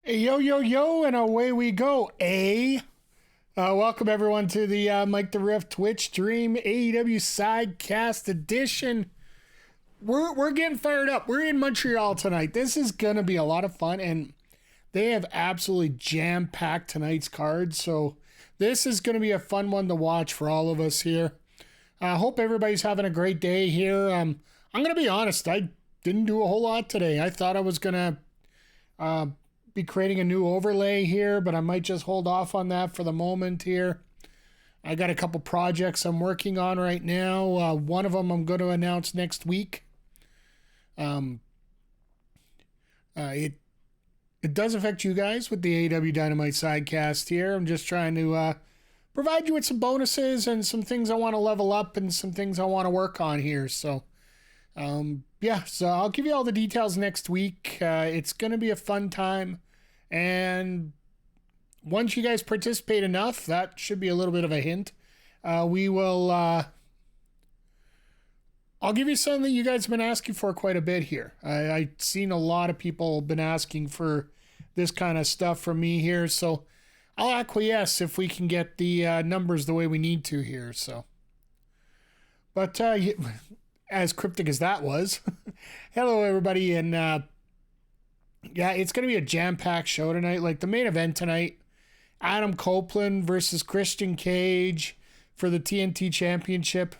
Hey, yo, yo, yo, and away we go. Welcome everyone to the Mike the Ref Twitch stream AEW Sidecast edition. We're getting fired up. We're in Montreal tonight. This is gonna be a lot of fun, and they have absolutely jam-packed tonight's card. So this is gonna be a fun one to watch for all of us here. I hope everybody's having a great day here. I'm gonna be honest. I didn't do a whole lot today. I thought I was gonna be creating a new overlay here, but I might just hold off on that for the moment here. I got a couple projects I'm working on right now. One of them I'm going to announce next week. It does affect you guys with the AEW Dynamite Sidecast here. I'm just trying to provide you with some bonuses and some things I want to level up and some things I want to work on here. So, so I'll give you all the details next week. It's going to be a fun time. And once you guys participate enough, that should be a little bit of a hint. I'll give you something that you guys have been asking for quite a bit here. I've seen a lot of people been asking for this kind of stuff from me here. So I'll acquiesce if we can get the numbers the way we need to here. So, but as cryptic as that was, hello everybody, and yeah, it's going to be a jam-packed show tonight. Like the main event tonight, Adam Copeland versus Christian Cage for the TNT Championship.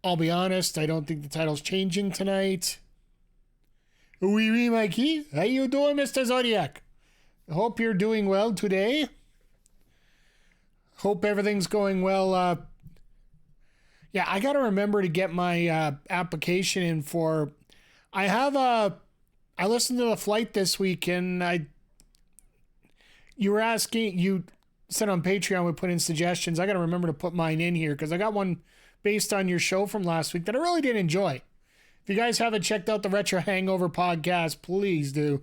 I'll be honest, I don't think the title's changing tonight. Oui, Mikey. How you doing, Mr. Zodiac? I hope you're doing well today. Hope everything's going well. Yeah, I got to remember to get my application in for... I listened to The Flight this week, and you were asking, you said on Patreon we put in suggestions. I got to remember to put mine in here because I got one based on your show from last week that I really did enjoy. If you guys haven't checked out the Retro Hangover podcast, please do.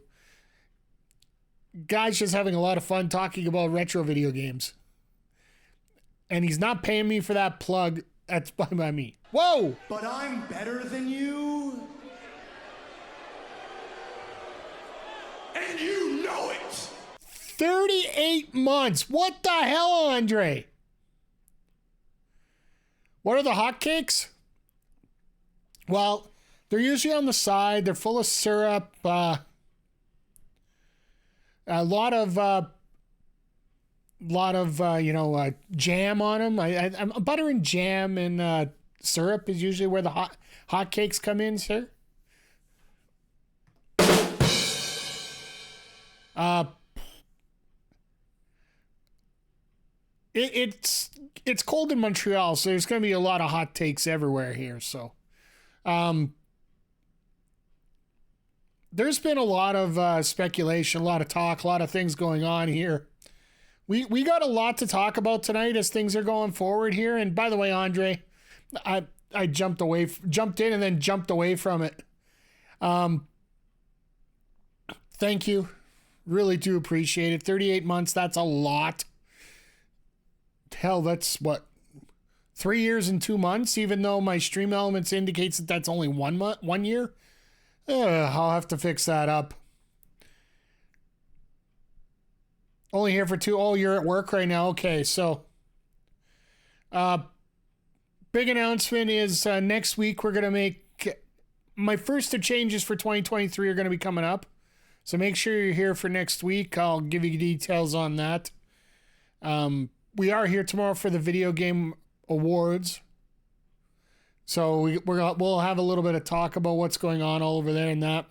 Guy's just having a lot of fun talking about retro video games. And he's not paying me for that plug. That's by me. Whoa! But I'm better than you. And you know it! 38 months. What the hell, Andre? What are the hotcakes? Well, they're usually on the side. They're full of syrup. A lot of jam on them. Butter and jam and syrup is usually where the hotcakes come in, sir. It's cold in Montreal, so there's going to be a lot of hot takes everywhere here. So, there's been a lot of speculation, a lot of talk, a lot of things going on here. We got a lot to talk about tonight as things are going forward here. And by the way, Andre, I jumped in and then jumped away from it. Thank you. Really do appreciate it. 38 months, that's a lot. Hell, that's what, 3 years and 2 months, even though my Stream Elements indicates that that's only 1 year. I'll have to fix that up. Only here for 2. Oh, you're at work right now. Okay, so big announcement is next week we're going to make my first of changes for 2023 are going to be coming up. So make sure you're here for next week. I'll give you details on that. We are here tomorrow for the Video Game Awards. So we'll have a little bit of talk about what's going on all over there and that.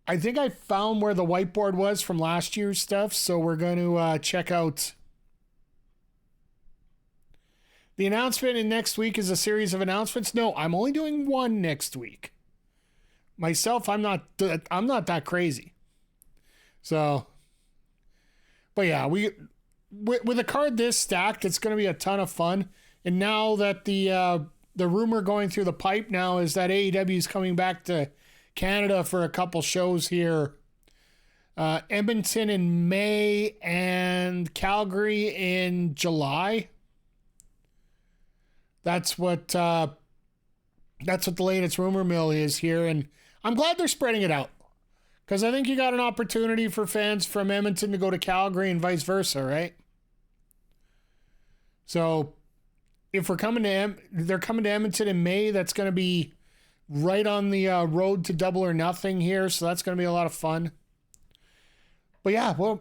I think I found where the whiteboard was from last year's stuff. So we're going to check out. The announcement in next week is a series of announcements. No, I'm only doing one next week. Myself, I'm not that crazy. So, but yeah, with a card this stacked, it's going to be a ton of fun. And now that the rumor going through the pipe now is that AEW is coming back to Canada for a couple shows here. Edmonton in May and Calgary in July. That's what the latest rumor mill is here, and I'm glad they're spreading it out Because I think you got an opportunity for fans from Edmonton to go to Calgary and vice versa, right? So if they're coming to Edmonton in May, that's going to be right on the road to Double or Nothing here. So that's going to be a lot of fun. But yeah, well,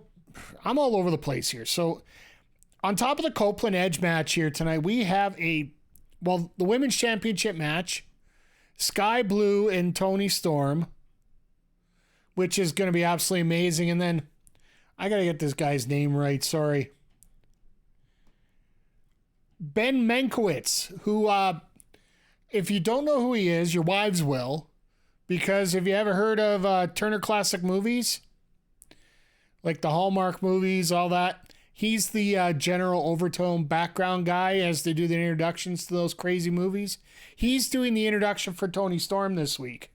I'm all over the place here. So on top of the Copeland Edge match here tonight, we have the Women's Championship match. Skye Blue and Toni Storm, which is going to be absolutely amazing. And then I got to get this guy's name right. Sorry. Ben Mankiewicz, who, if you don't know who he is, your wives will. Because have you ever heard of Turner Classic Movies? Like the Hallmark movies, all that. He's the general overtone background guy as they do the introductions to those crazy movies. He's doing the introduction for Toni Storm this week.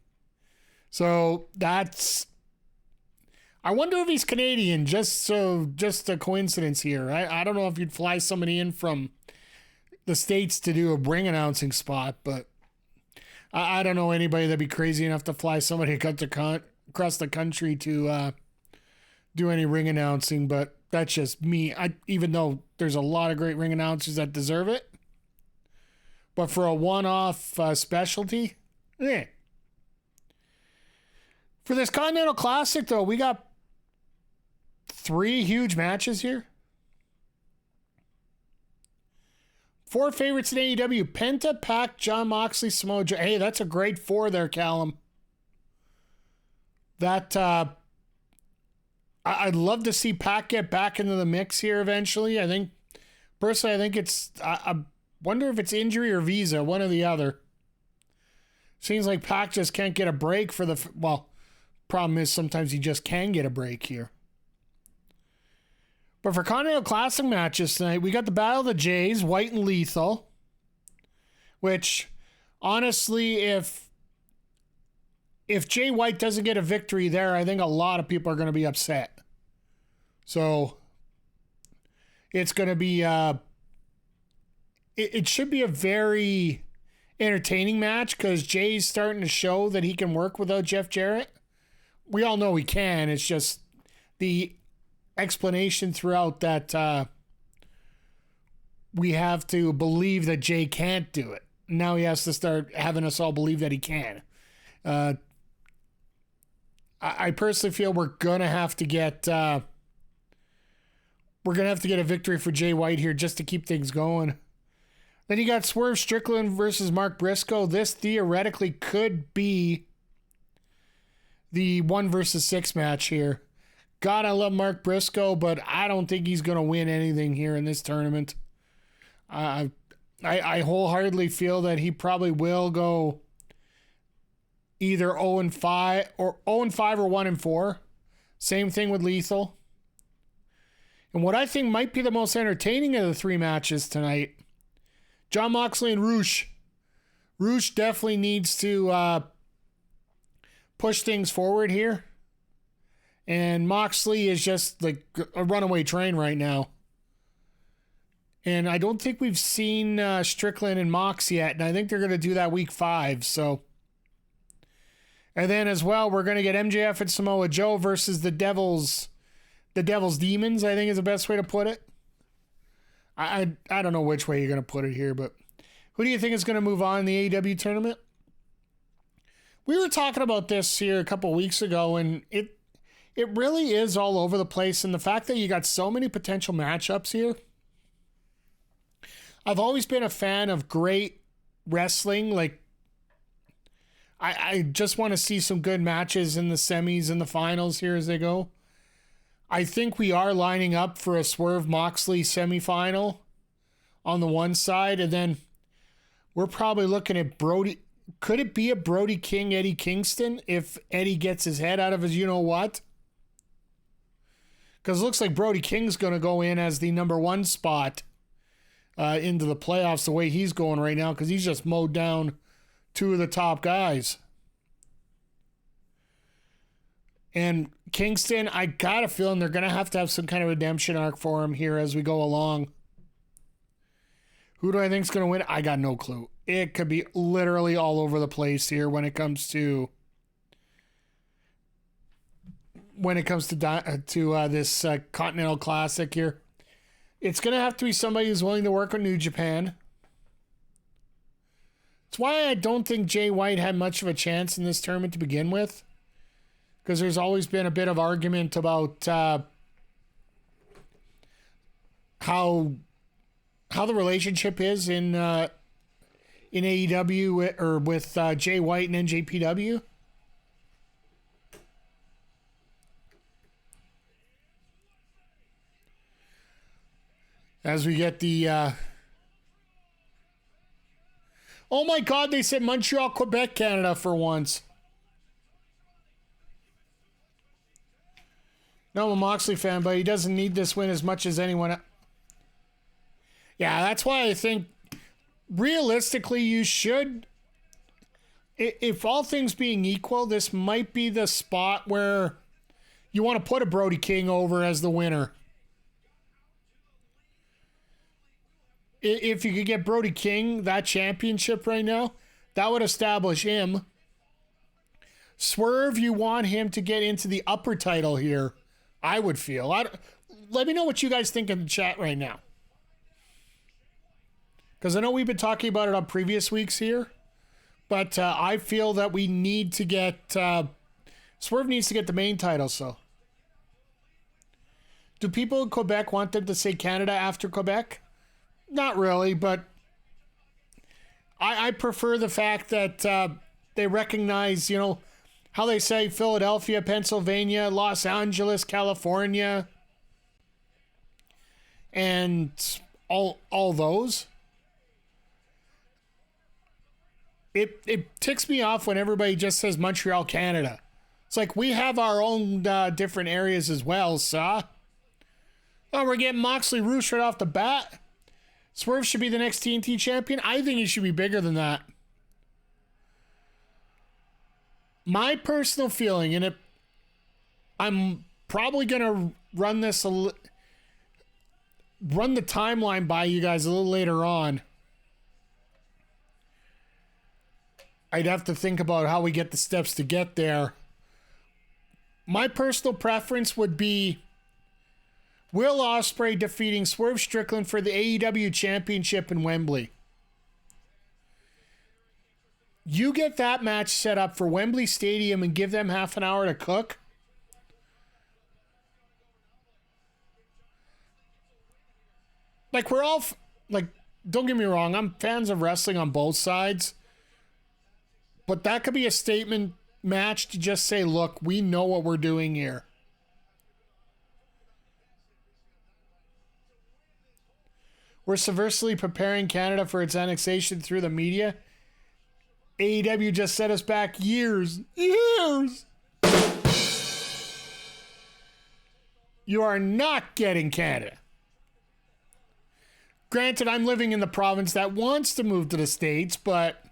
So that's... I wonder if he's Canadian, just a coincidence here. I don't know if you'd fly somebody in from the States to do a ring announcing spot, but I don't know anybody that'd be crazy enough to fly somebody across the country to do any ring announcing, but that's just me. Even though there's a lot of great ring announcers that deserve it. But for a one-off specialty, eh. For this Continental Classic, though, we got 3 huge matches here. 4 favorites in AEW. Penta, Pac, Jon Moxley, Samoa Joe. Hey, that's a great 4 there, Callum. That, I'd love to see Pac get back into the mix here eventually. Personally, I think it's... I wonder if it's injury or visa, one or the other. Seems like Pac just can't get a break for the... Well, problem is sometimes he just can get a break here. But for Continental Classic matches tonight, we got the Battle of the Jays, White and Lethal. Which, honestly, if Jay White doesn't get a victory there, I think a lot of people are going to be upset. So, it's going to be... It should be a very entertaining match because Jay's starting to show that he can work without Jeff Jarrett. We all know he can. It's just the explanation throughout that we have to believe that Jay can't do it. Now he has to start having us all believe that he can. I personally feel we're going to have to get a victory for Jay White here just to keep things going. Then you got Swerve Strickland versus Mark Briscoe. This theoretically could be the 1 versus 6 match here. God, I love Mark Briscoe, but I don't think he's going to win anything here in this tournament. I wholeheartedly feel that he probably will go either 0-5 or 0-5 or 1-4. Same thing with Lethal. And what I think might be the most entertaining of the 3 matches tonight, Jon Moxley and Roosh. Roosh definitely needs to push things forward here. And Moxley is just like a runaway train right now. And I don't think we've seen Strickland and Mox yet. And I think they're going to do that week 5. So. And then as well, we're going to get MJF and Samoa Joe versus the Devil's Demons, I think is the best way to put it. I don't know which way you're going to put it here, but who do you think is going to move on in the AEW tournament? We were talking about this here a couple weeks ago, and it really is all over the place. And the fact that you got so many potential matchups here. I've always been a fan of great wrestling. Like, I just want to see some good matches in the semis and the finals here as they go. I think we are lining up for a Swerve Moxley semifinal on the one side, and then we're probably looking at Brody. Could it be a Brody King, Eddie Kingston if Eddie gets his head out of his you-know-what? Because it looks like Brody King's going to go in as the number 1 spot into the playoffs the way he's going right now because he's just mowed down 2 of the top guys. And Kingston, I got a feeling they're going to have some kind of redemption arc for him here as we go along. Who do I think is going to win? I got no clue. It could be literally all over the place here when it comes to when it comes to this Continental Classic here. It's going to have to be somebody who's willing to work with New Japan. It's why I don't think Jay White had much of a chance in this tournament to begin with. Because there's always been a bit of argument about how the relationship is in AEW or with Jay White and NJPW. As we get the oh my God, they said Montreal, Quebec, Canada for once. No, I'm a Moxley fan, but he doesn't need this win as much as anyone. Yeah, that's why I think realistically you should, if all things being equal, this might be the spot where you want to put a Brody King over as the winner. If you could get Brody King that championship right now, that would establish him. Swerve, you want him to get into the upper title here, I would feel. Let me know what you guys think in the chat right now. Because I know we've been talking about it on previous weeks here. But I feel that we need to get... Swerve needs to get the main title, so... Do people in Quebec want them to say Canada after Quebec? Not really, but I prefer the fact that they recognize, how they say Philadelphia, Pennsylvania, Los Angeles, California, and all those. It ticks me off when everybody just says Montreal, Canada. It's like we have our own different areas as well, so. Oh, we're getting Moxley Roosh right off the bat. Swerve should be the next TNT champion. I think he should be bigger than that. My personal feeling, and I'm probably going to run the timeline by you guys a little later on. I'd have to think about how we get the steps to get there. My personal preference would be Will Ospreay defeating Swerve Strickland for the AEW Championship in Wembley. You get that match set up for Wembley Stadium and give them half an hour to cook. Like, we're all... don't get me wrong, I'm fans of wrestling on both sides. But that could be a statement match to just say, look, we know what we're doing here. We're subversively preparing Canada for its annexation through the media. AEW just set us back years. Years! You are not getting Canada. Granted, I'm living in the province that wants to move to the States, but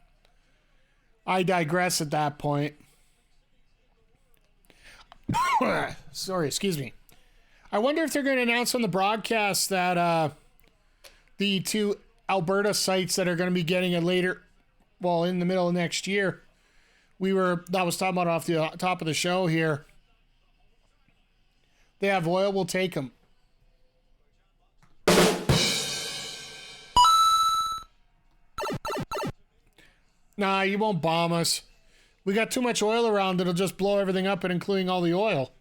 I digress at that point. Sorry, excuse me. I wonder if they're going to announce on the broadcast that the two Alberta sites that are going to be getting it later, well, in the middle of next year. I was talking about off the top of the show here. They have oil, we'll take them. Nah, you won't bomb us. We got too much oil around, it'll just blow everything up, and including all the oil.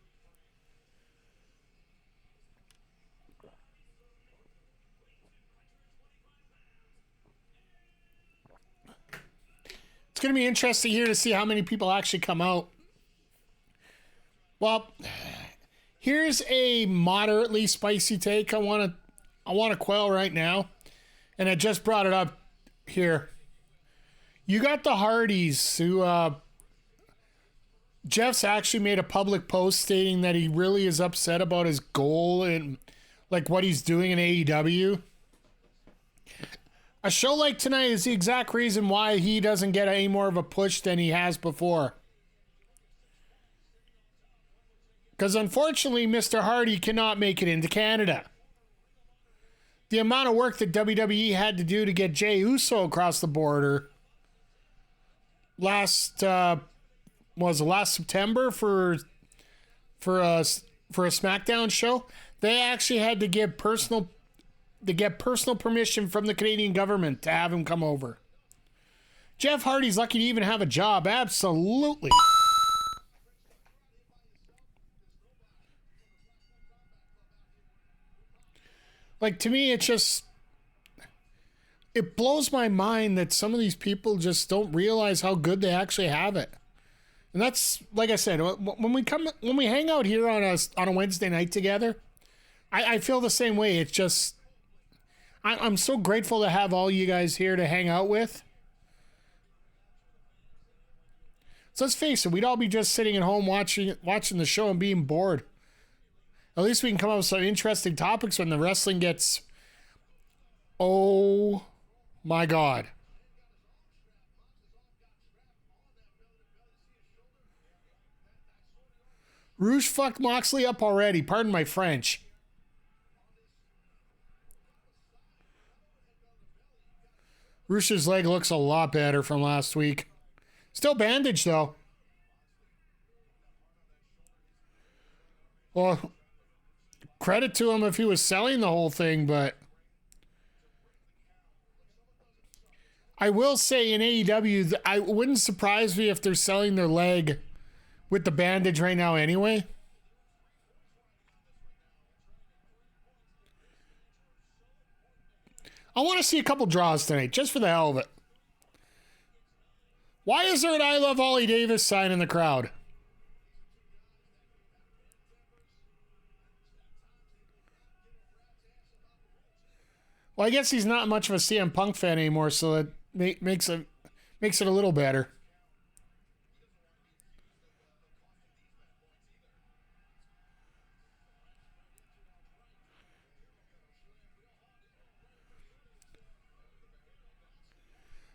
It's going to be interesting here to see how many people actually come out. Well, here's a moderately spicy take I want to quell right now. And I just brought it up here. You got the Hardys who Jeff's actually made a public post stating that he really is upset about his goal and like what he's doing in AEW. A show like tonight is the exact reason why he doesn't get any more of a push than he has before. Because unfortunately, Mr. Hardy cannot make it into Canada. The amount of work that WWE had to do to get Jey Uso across the border last September for for a SmackDown show, they actually had to get personal permission from the Canadian government to have him come over. Jeff Hardy's lucky to even have a job. Absolutely. Like, to me, it blows my mind that some of these people just don't realize how good they actually have it. And that's, like I said, when we hang out here on a Wednesday night together, I feel the same way. It's just, I'm so grateful to have all you guys here to hang out with. So let's face it, we'd all be just sitting at home watching the show and being bored. At least we can come up with some interesting topics when the wrestling gets, oh my God. Rouge fucked Moxley up already. Pardon my French. Rouge's leg looks a lot better from last week. Still bandaged, though. Well, credit to him if he was selling the whole thing, but I will say in AEW, I wouldn't surprise me if they're selling their leg with the bandage right now anyway. I want to see a couple draws tonight, just for the hell of it. Why is there an I Love Ollie Davis sign in the crowd? Well, I guess he's not much of a CM Punk fan anymore, so that makes it a little better.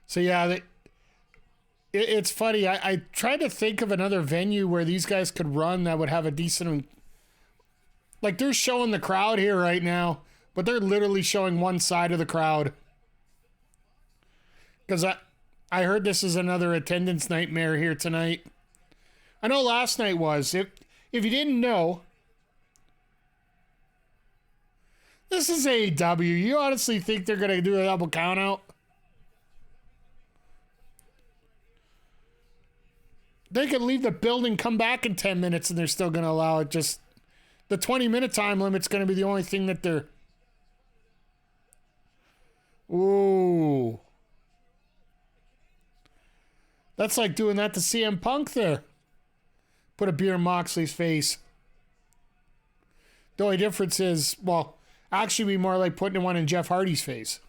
So yeah, it's funny. I tried to think of another venue where these guys could run that would have a decent... Like, they're showing the crowd here right now, but they're literally showing one side of the crowd. Because I heard this is another attendance nightmare here tonight. I know last night was. If you didn't know, this is AEW. You honestly think they're going to do a double count out? They could leave the building, come back in 10 minutes, and they're still going to allow it. Just the 20-minute time limit's going to be the only thing that they're... Ooh. That's like doing that to CM Punk there. Put a beer in Moxley's face. The only difference is, well, actually be more like putting one in Jeff Hardy's face.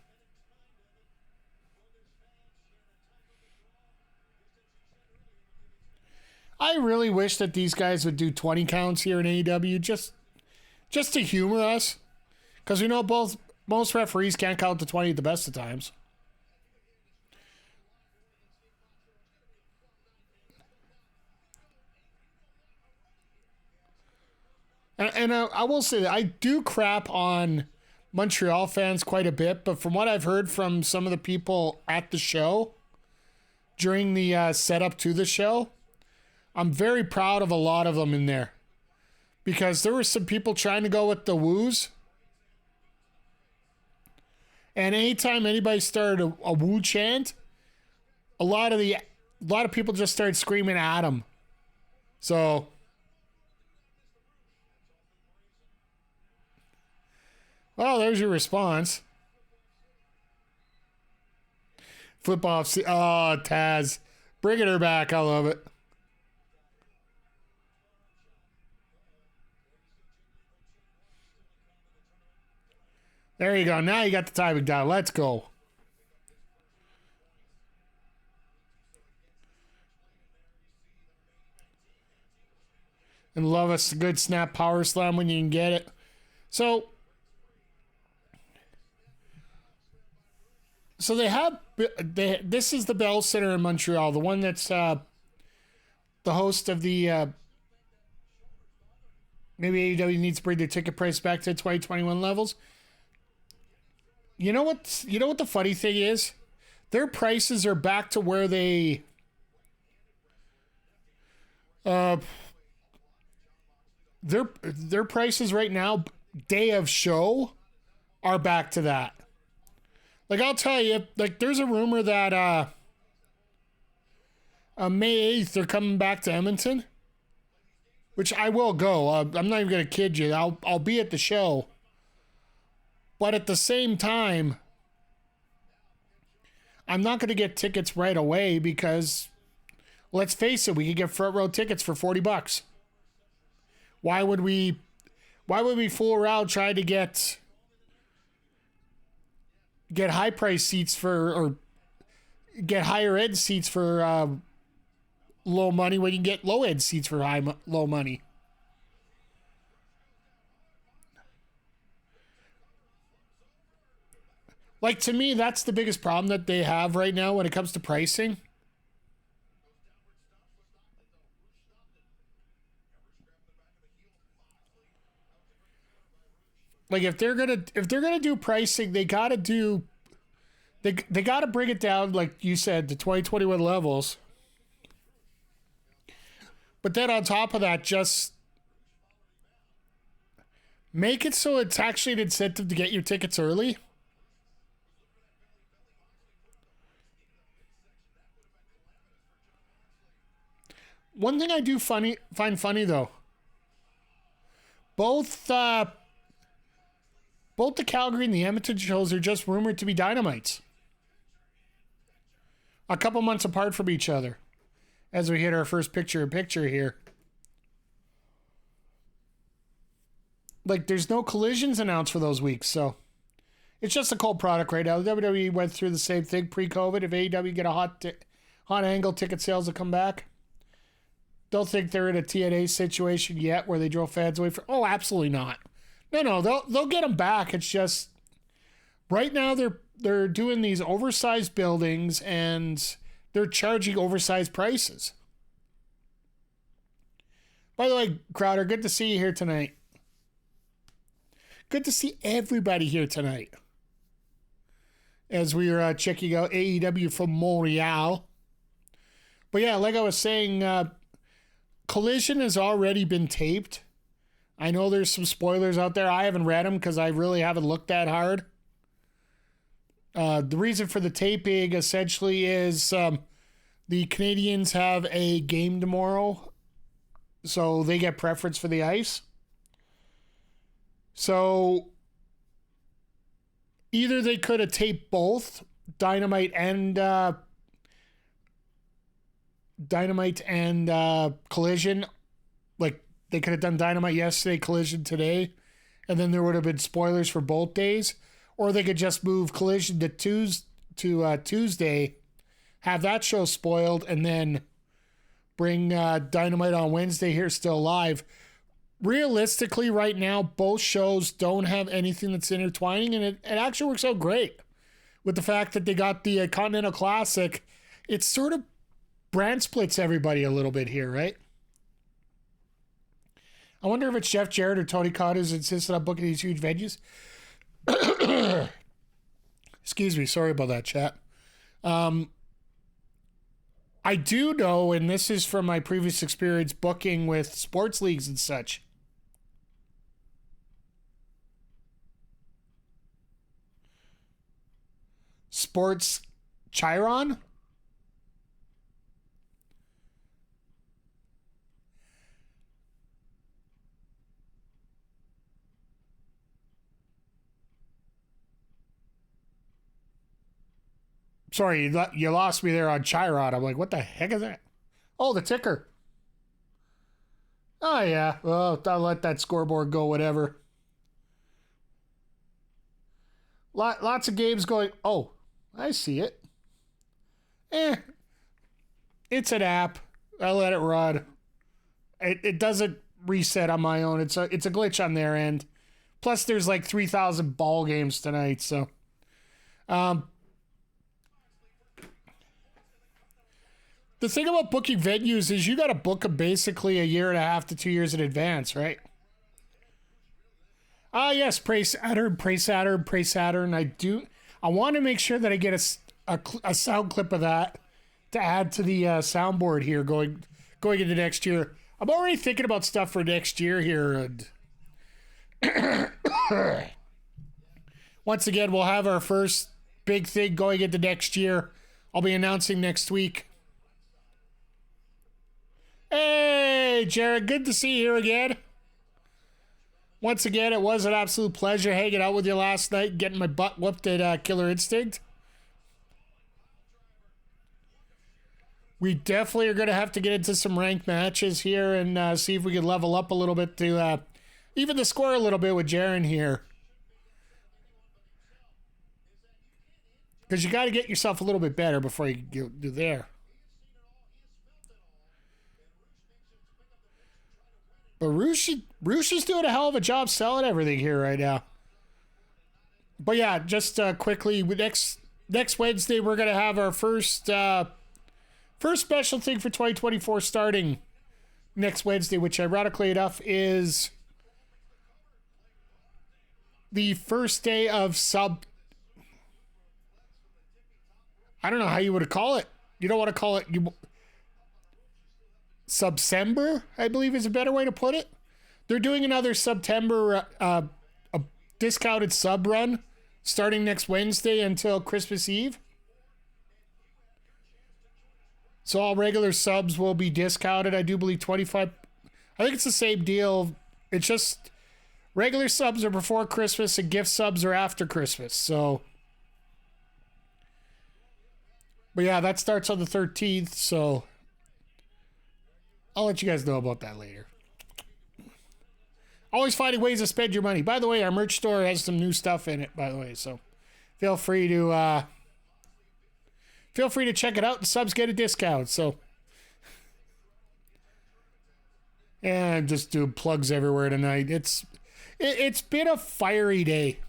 I really wish that these guys would do 20 counts here in AEW just to humor us. Because we know most referees can't count to 20 at the best of times. And I will say that I do crap on Montreal fans quite a bit, but from what I've heard from some of the people at the show during the setup to the show, I'm very proud of a lot of them in there. Because there were some people trying to go with the woos. And anytime anybody started a woo chant, a lot of people just started screaming at them. So... Well, there's your response. Flip off. Oh, Taz. Bringing her back. I love it. There you go. Now you got the timing down. Let's go. And love us a good snap power slam when you can get it. So this is the Bell Center in Montreal, the one that's the host of the maybe AEW needs to bring their ticket price back to 2021 levels. You know what the funny thing is? Their prices are back to where they their prices right now, day of show, are back to that. Like, I'll tell you, like, there's a rumor that May 8th they're coming back to Edmonton, which I will go. I'm not even gonna kid you. I'll be at the show, but at the same time, I'm not gonna get tickets right away because, let's face it, we could get front row tickets for $40. Why would we fool around trying to get high price seats or get higher end seats for low money when you can get low end seats for low money? Like, to me, that's the biggest problem that they have right now when it comes to pricing. Like, if they're gonna do pricing, they gotta bring it down, like you said, to 2021 levels. But then on top of that, just make it so it's actually an incentive to get your tickets early. One thing I do find funny though, both the Calgary and the Edmonton shows are just rumored to be Dynamites, a couple months apart from each other, as we hit our first picture-in-picture here. Like, there's no collisions announced for those weeks, so it's just a cold product right now. The WWE went through the same thing pre-COVID. If AEW get a hot angle, ticket sales will come back. Don't think they're in a TNA situation yet where they drove fans away from. Oh, absolutely not. No, they'll get them back. It's just right now they're doing these oversized buildings and they're charging oversized prices. By the way, Crowder, good to see you here tonight. Good to see everybody here tonight. As we are checking out AEW from Montreal. But yeah, like I was saying, Collision has already been taped. I know there's some spoilers out there. I haven't read them because I really haven't looked that hard. The reason for the taping essentially is the Canadians have a game tomorrow, so they get preference for the ice. So either they could have taped both Dynamite and Collision. Like, they could have done Dynamite yesterday, Collision today, and then there would have been spoilers for both days. Or they could just move Collision to Tuesday, have that show spoiled, and then bring Dynamite on Wednesday here still live. Realistically, right now, both shows don't have anything that's intertwining, and it actually works out great. With the fact that they got the Continental Classic, it sort of brand splits everybody a little bit here, right? I wonder if it's Jeff Jarrett or Tony Khan who's insisted on booking these huge venues. Excuse me, sorry about that, chat. I do know, and this is from my previous experience booking with sports leagues and such. Sports Chiron? Sorry, you lost me there on Chiron. I'm like, what the heck is that? Oh, the ticker. Oh, yeah. Well, I'll let that scoreboard go, whatever. Lots of games going. Oh, I see it. It's an app. I let it run. It doesn't reset on my own. It's a glitch on their end. Plus, there's like 3,000 ball games tonight, so. The thing about booking venues is you got to book them basically a year and a half to 2 years in advance, right? Yes, pray Saturn. I want to make sure that I get a sound clip of that to add to the soundboard here going into next year. I'm already thinking about stuff for next year here. And once again, we'll have our first big thing going into next year. I'll be announcing next week. Hey, Jared, good to see you here again. Once again, it was an absolute pleasure hanging out with you last night, getting my butt whooped at Killer Instinct. We definitely are going to have to get into some ranked matches here and see if we can level up a little bit to even the score a little bit with Jaren here. Because you got to get yourself a little bit better before you do there. But Roosh is doing a hell of a job selling everything here right now. But yeah, just quickly, next Wednesday we're going to have our first special thing for 2024 starting next Wednesday, which ironically enough is the first day of I don't know how you would call it. You don't want to call it Subsember, I believe is a better way to put it. They're doing another September a discounted sub run starting next Wednesday until Christmas Eve. So all regular subs will be discounted. I do believe 25. I think it's the same deal. It's just regular subs are before Christmas and gift subs are after Christmas. So, but yeah, that starts on the 13th. So I'll let you guys know about that later. Always finding ways to spend your money. By the way, our merch store has some new stuff in it, by the way. So feel free to check it out, and subs get a discount. So, and just doing plugs everywhere tonight. It's been a fiery day.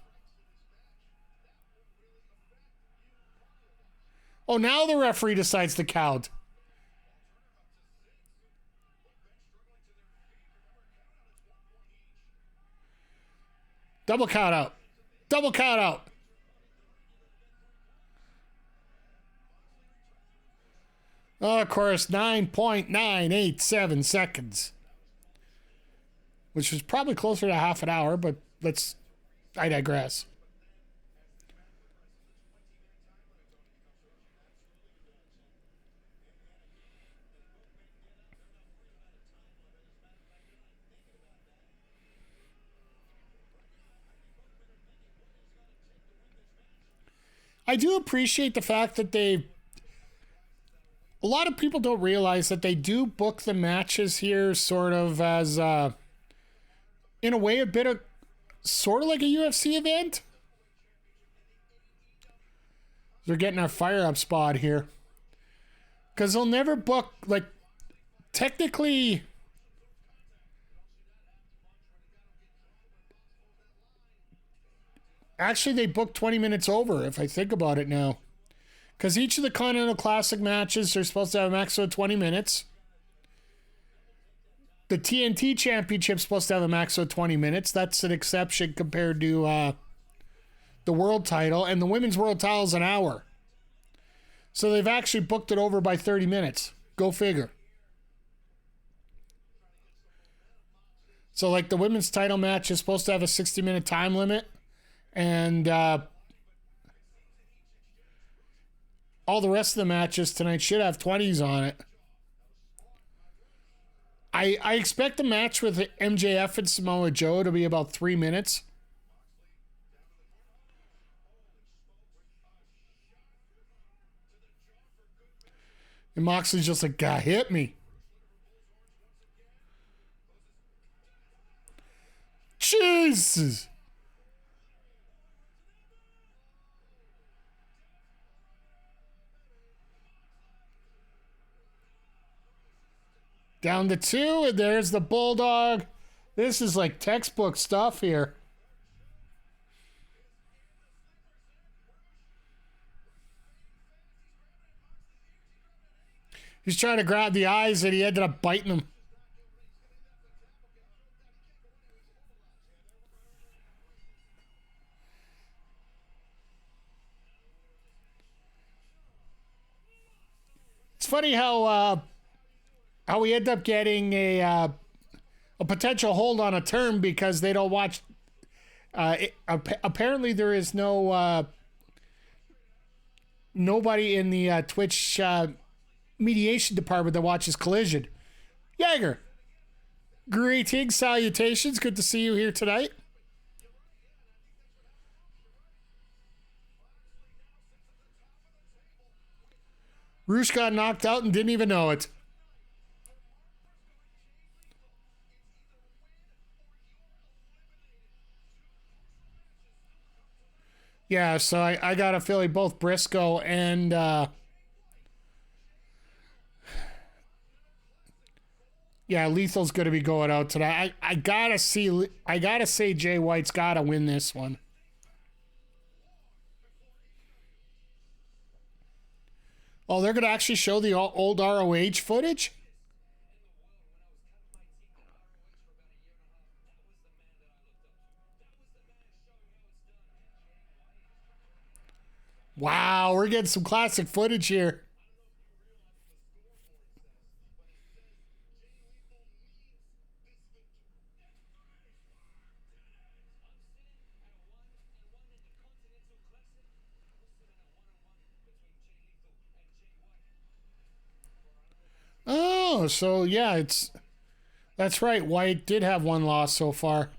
Oh, now the referee decides to count. Double count out. Double count out. Oh, of course, 9.987 seconds. Which was probably closer to half an hour, but I digress. I do appreciate the fact that a lot of people don't realize that they do book the matches here sort of as, in a way, a bit of sort of like a UFC event. They're getting our fire up spot here. Because they'll never book, like, technically, actually they booked 20 minutes over, if I think about it now. Because each of the Continental Classic matches are supposed to have a maximum of 20 minutes. The TNT Championship is supposed to have a maximum of 20 minutes. That's an exception compared to the world title. And the women's world title is an hour. So they've actually booked it over by 30 minutes. Go figure. So like the women's title match is supposed to have a 60-minute time limit. And all the rest of the matches tonight should have 20s on it. I expect the match with MJF and Samoa Joe to be about 3 minutes. And Moxley's just like, God, hit me. Jesus. Down to 2, and there's the Bulldog. This is like textbook stuff here. He's trying to grab the eyes, and he ended up biting him. It's funny how how we end up getting a potential hold on a term because they don't watch. Apparently, there is no nobody in the Twitch mediation department that watches Collision. Jaeger, greetings, salutations. Good to see you here tonight. Roosh got knocked out and didn't even know it. Yeah, so I got a feeling both Briscoe and Lethal's going to be going out tonight. I gotta say Jay White's got to win this one. Oh, they're going to actually show the old ROH footage? Wow, we're getting some classic footage here. Oh, so yeah, that's right. White did have one loss so far.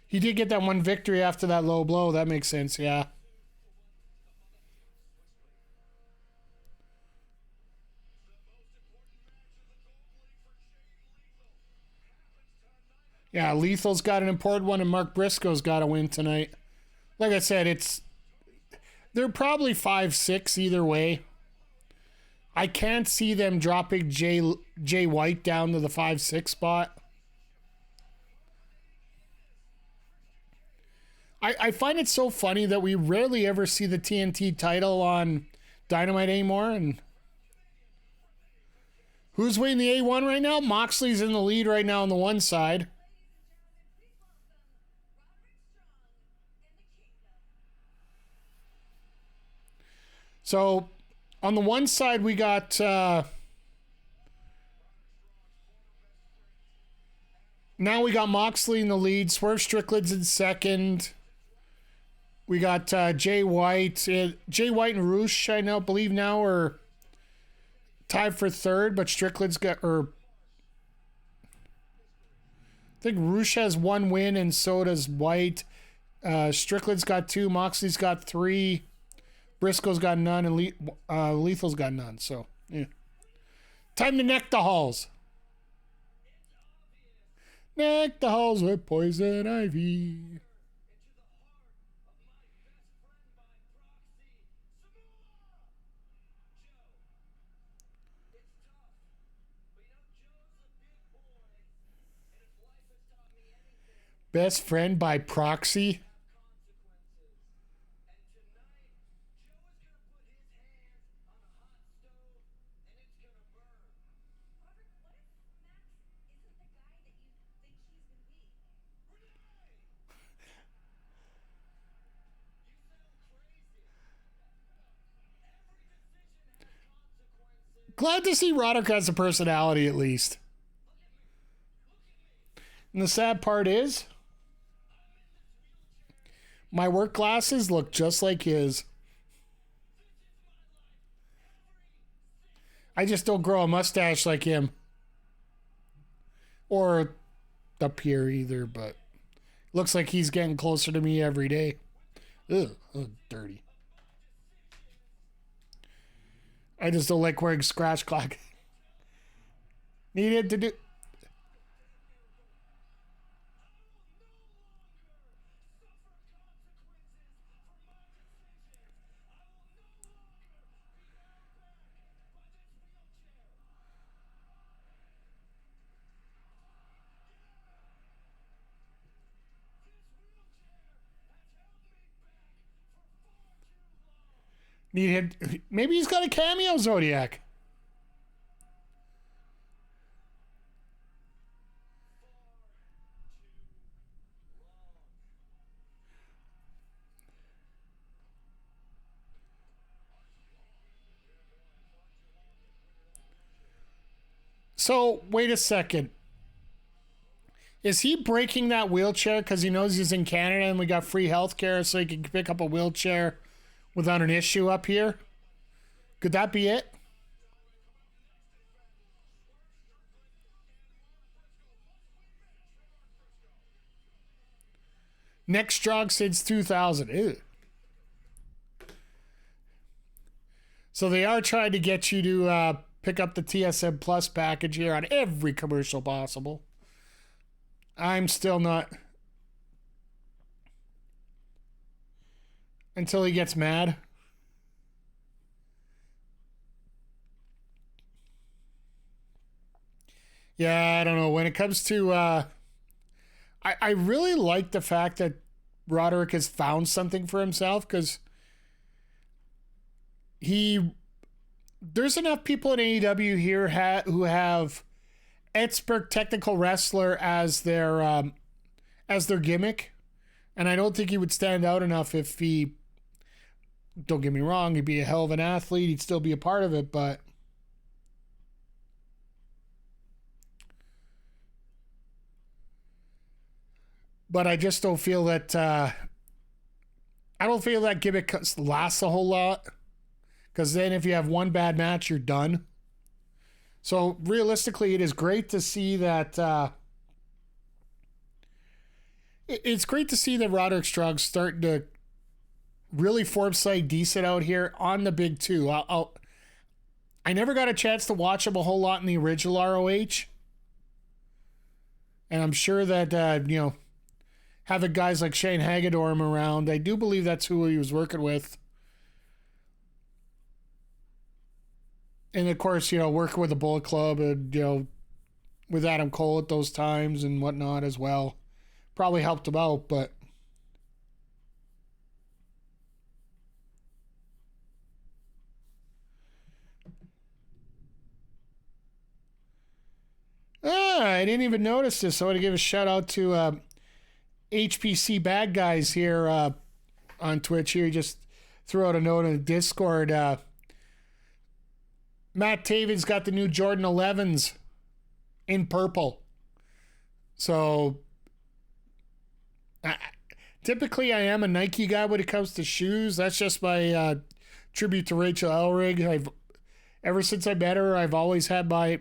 He did get that one victory after that low blow. That makes sense, yeah. Yeah, Lethal's got an important one, and Mark Briscoe's got to win tonight. Like I said, they're probably 5-6 either way. I can't see them dropping Jay White down to the 5-6 spot. I find it so funny that we rarely ever see the TNT title on Dynamite anymore. And who's winning the A1 right now? Moxley's in the lead right now on the one side. So on the one side, we got now we got Moxley in the lead. Swerve Strickland's in second. We got Jay White. Jay White and Roosh, I believe now are tied for third, but Strickland's got, I think Roosh has one win and so does White. Strickland's got 2, Moxley's got 3, Briscoe's got none, and Lethal's got none. So, yeah. Time to neck the halls. Neck the halls with poison ivy. Best friend by proxy. Glad to see Roderick has a personality at least. And the sad part is, my work glasses look just like his. I just don't grow a mustache like him. Or up here either, but looks like he's getting closer to me every day. Ugh, dirty. I just don't like wearing scratch clock. Needed to do. Maybe he's got a cameo Zodiac. So, wait a second. Is he breaking that wheelchair because he knows he's in Canada and we got free healthcare so he can pick up a wheelchair without an issue up here? Could that be it? Next jog since 2000. Ew. So they are trying to get you to pick up the TSM Plus package here on every commercial possible. I'm still not. Until he gets mad. Yeah, I don't know. When it comes to... I really like the fact that Roderick has found something for himself because there's enough people in AEW here who have expert technical wrestler as their gimmick, and I don't think he would stand out enough if he. Don't get me wrong, he'd be a hell of an athlete. He'd still be a part of it, but. But I just don't feel that. I don't feel that gimmick lasts a whole lot. Because then if you have one bad match, you're done. So realistically, it is great to see that. It's great to see that Roderick Strong's starting to really form something decent out here on the big two. I never got a chance to watch him a whole lot in the original ROH. And I'm sure that, having guys like Shane Hagedorn around, I do believe that's who he was working with. And of course, working with the Bullet Club and, with Adam Cole at those times and whatnot as well. Probably helped him out, but. I didn't even notice this. So I want to give a shout out to HPC Bad Guys here on Twitch. Here, just threw out a note in the Discord. Matt Taven's got the new Jordan 11s in purple. So typically I am a Nike guy when it comes to shoes. That's just my tribute to Rachel Elrig. Ever since I met her, I've always had my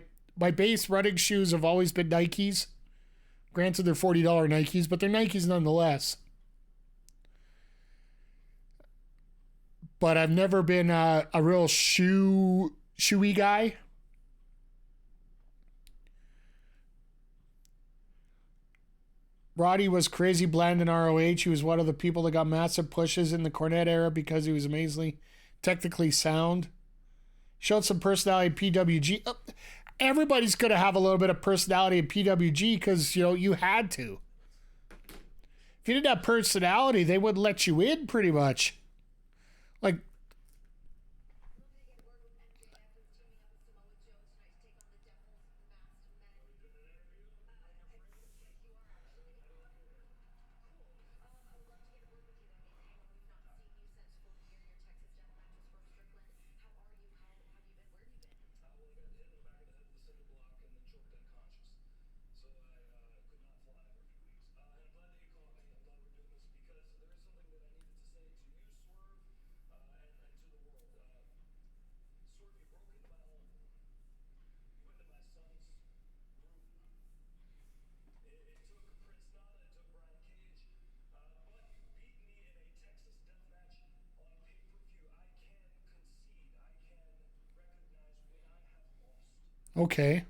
base running shoes have always been Nikes. Granted, they're $40 Nikes, but they're Nikes nonetheless. But I've never been a real shoey guy. Roddy was crazy bland in ROH. He was one of the people that got massive pushes in the Cornette era because he was amazingly technically sound. Showed some personality in PWG. Everybody's going to have a little bit of personality in PWG because, you had to. If you didn't have personality, they wouldn't let you in pretty much. Like, okay.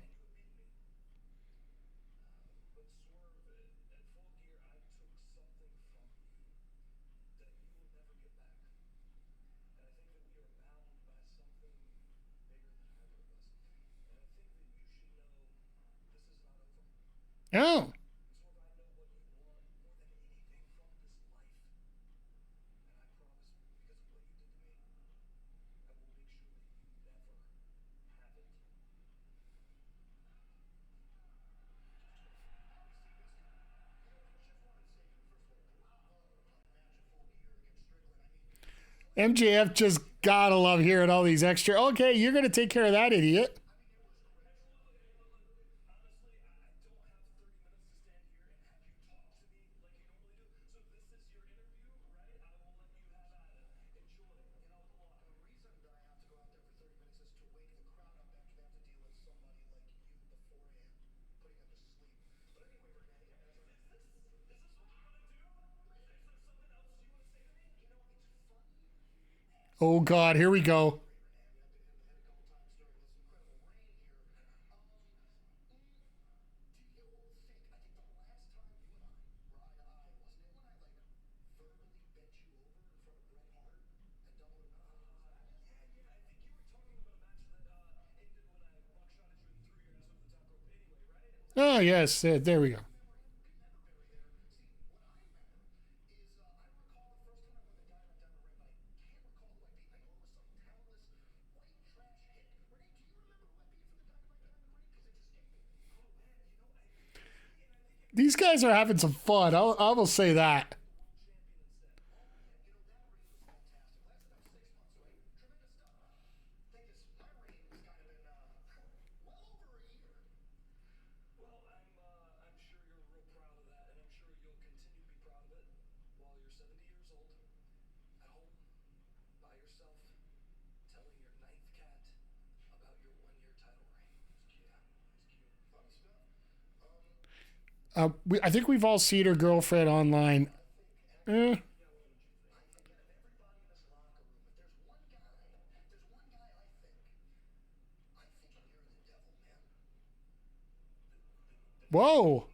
Oh. MJF just gotta love hearing all these extra. Okay, you're gonna take care of that idiot. Oh, God. Here we go. Oh, yes. There we go. These guys are having some fun. I will say that. I think we've all seen her girlfriend online. Eh. Whoa.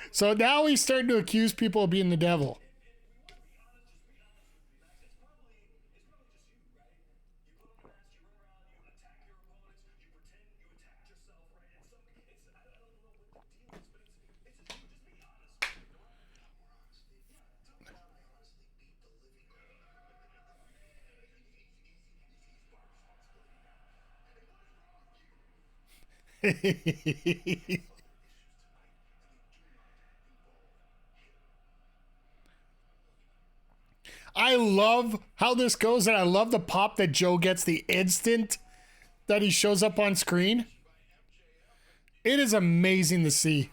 So now he's starting to accuse people of being the devil. I love how this goes, and I love the pop that Joe gets the instant that he shows up on screen. It is amazing to see.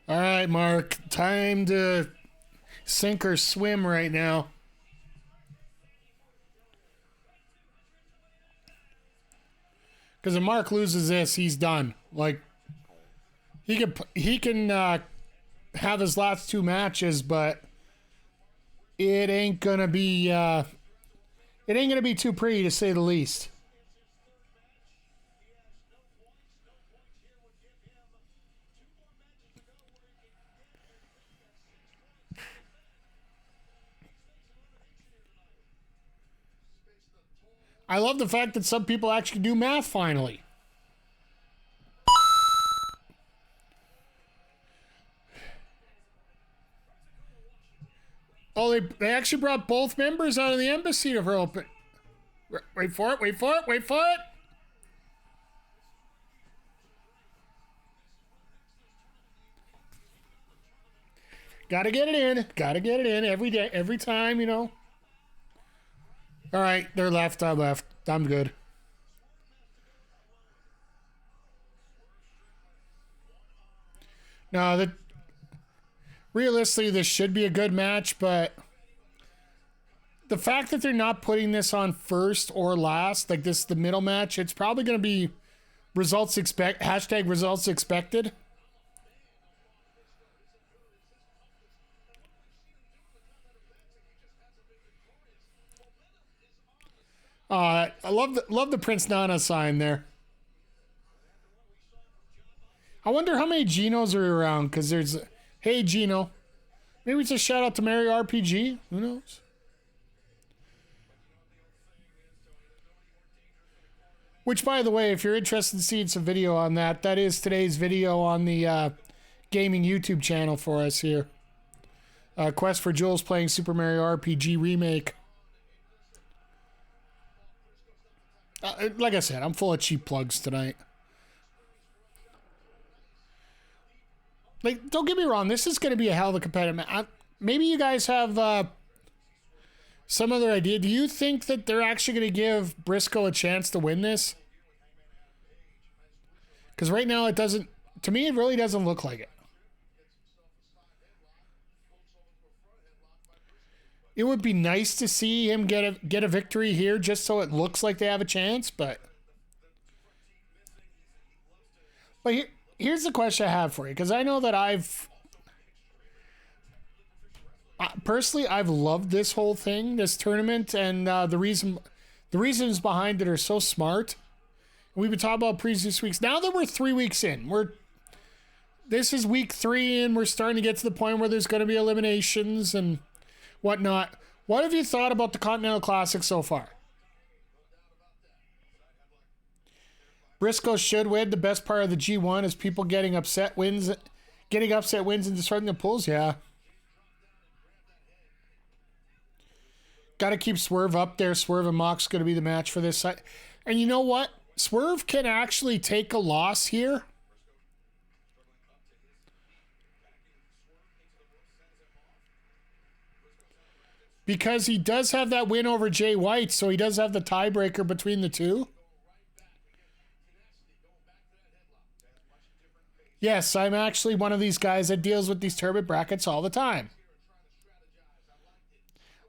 All right, Mark, time to sink or swim right now. Because if Mark loses this, he's done. Like, he can have his last two matches, but it ain't gonna be too pretty, to say the least. I love the fact that some people actually do math finally. Oh, they actually brought both members out of the embassy to open. Wait for it, wait for it, wait for it. Gotta get it in. Gotta get it in every day, every time, you know. All right, they're left. I'm left. I'm good. No, realistically, this should be a good match, but the fact that they're not putting this on first or last, like this is the middle match, it's probably going to be results expected. I love the Prince Nana sign there. I wonder how many Genos are around, because there's, hey Gino, maybe it's a shout out to Mario RPG. Who knows? Which, by the way, if you're interested in seeing some video on that, that is today's video on the gaming YouTube channel for us here. Quest for Jewels playing Super Mario RPG Remake. Like I said, I'm full of cheap plugs tonight. Like, don't get me wrong, this is going to be a hell of a competitive match. Maybe you guys have some other idea. Do you think that they're actually going to give Briscoe a chance to win this? Because right now it doesn't, to me, it really doesn't look like it. It would be nice to see him get a victory here just so it looks like they have a chance, but here's the question I have for you, because I know that personally, I've loved this whole thing, this tournament, and the reasons behind it are so smart. We've been talking about previous weeks. Now that we're 3 weeks in, this is week 3, and we're starting to get to the point where there's going to be eliminations and whatnot. What have you thought about the Continental Classic so far? Briscoe should win. The best part of the G1 is people getting upset wins and destroying the pulls. Yeah. Got to keep Swerve up there. Swerve and Mox going to be the match for this side. And you know what? Swerve can actually take a loss here. Because he does have that win over Jay White, so he does have the tiebreaker between the two. Yes, I'm actually one of these guys that deals with these tournament brackets all the time.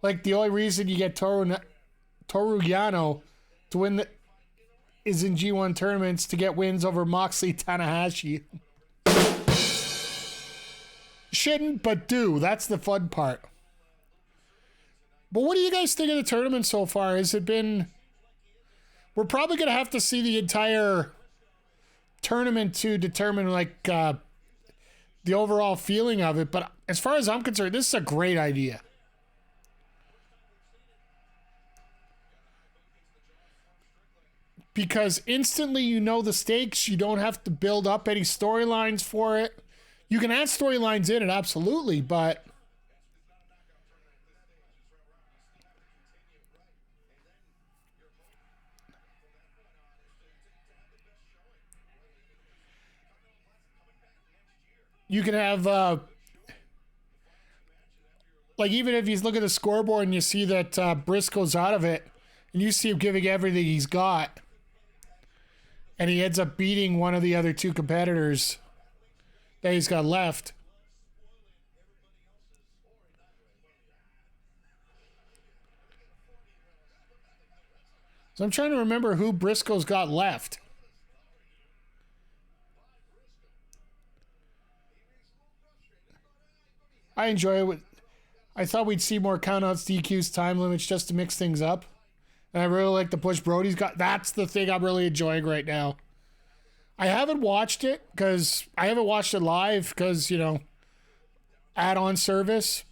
Like, the only reason you get Toru Yano to win is in G1 tournaments to get wins over Moxley Tanahashi. Shouldn't, but do. That's the fun part. But what do you guys think of the tournament so far? Has it been... We're probably going to have to see the entire tournament to determine, like, the overall feeling of it. But as far as I'm concerned, this is a great idea. Because instantly you know the stakes. You don't have to build up any storylines for it. You can add storylines in it, absolutely, but... You can have, like, even if you look at the scoreboard and you see that Briscoe's out of it, and you see him giving everything he's got, and he ends up beating one of the other two competitors that he's got left. So I'm trying to remember who Briscoe's got left. I enjoy it. I thought we'd see more countouts, DQs, time limits just to mix things up. And I really like the push Brody's got. That's the thing I'm really enjoying right now. I haven't watched it live because, you know, add-on service.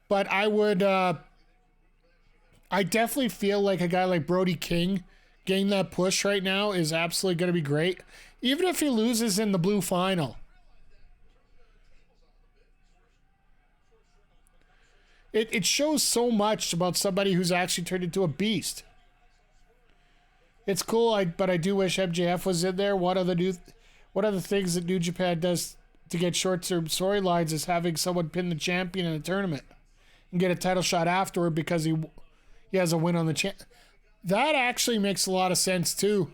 But I would, I definitely feel like a guy like Brody King getting that push right now is absolutely going to be great. Even if he loses in the blue final. It shows so much about somebody who's actually turned into a beast. It's cool, but I do wish MJF was in there. One of the things that New Japan does to get short-term storylines is having someone pin the champion in a tournament and get a title shot afterward because he has a win on the champ. That actually makes a lot of sense too.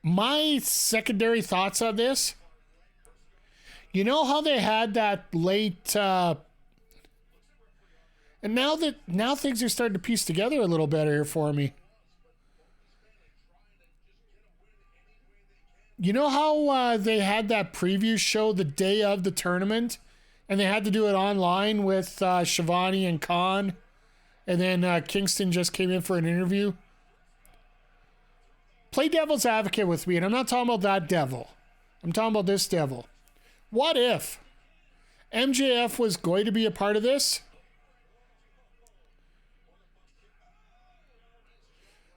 My secondary thoughts on this, you know how they had that late, and now things are starting to piece together a little better here for me. You know how they had that preview show the day of the tournament, and they had to do it online with Shivani and Khan, and then Kingston just came in for an interview? Play devil's advocate with me, and I'm not talking about that devil. I'm talking about this devil. What if MJF was going to be a part of this?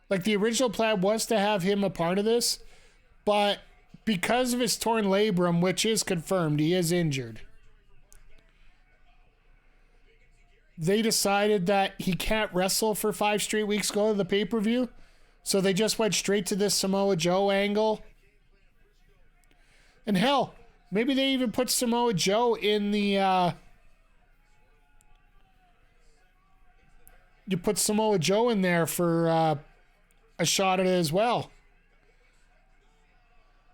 Like, the original plan was to have him a part of this, but because of his torn labrum, which is confirmed, he is injured, they decided that he can't wrestle for 5 straight weeks go to the pay-per-view. So they just went straight to this Samoa Joe angle. And hell, maybe they even put Samoa Joe in the... you put Samoa Joe in there for a shot at it as well.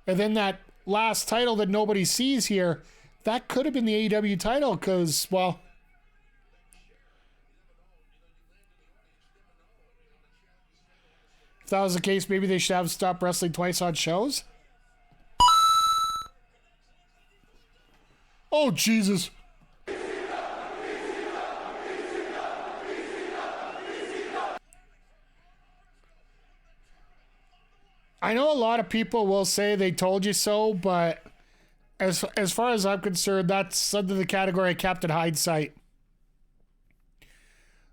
And then that last title that nobody sees here, that could have been the AEW title because, well, if that was the case, maybe they should have stopped wrestling twice on shows. Oh, Jesus. I know a lot of people will say they told you so, but as far as I'm concerned, that's under the category of Captain Hindsight.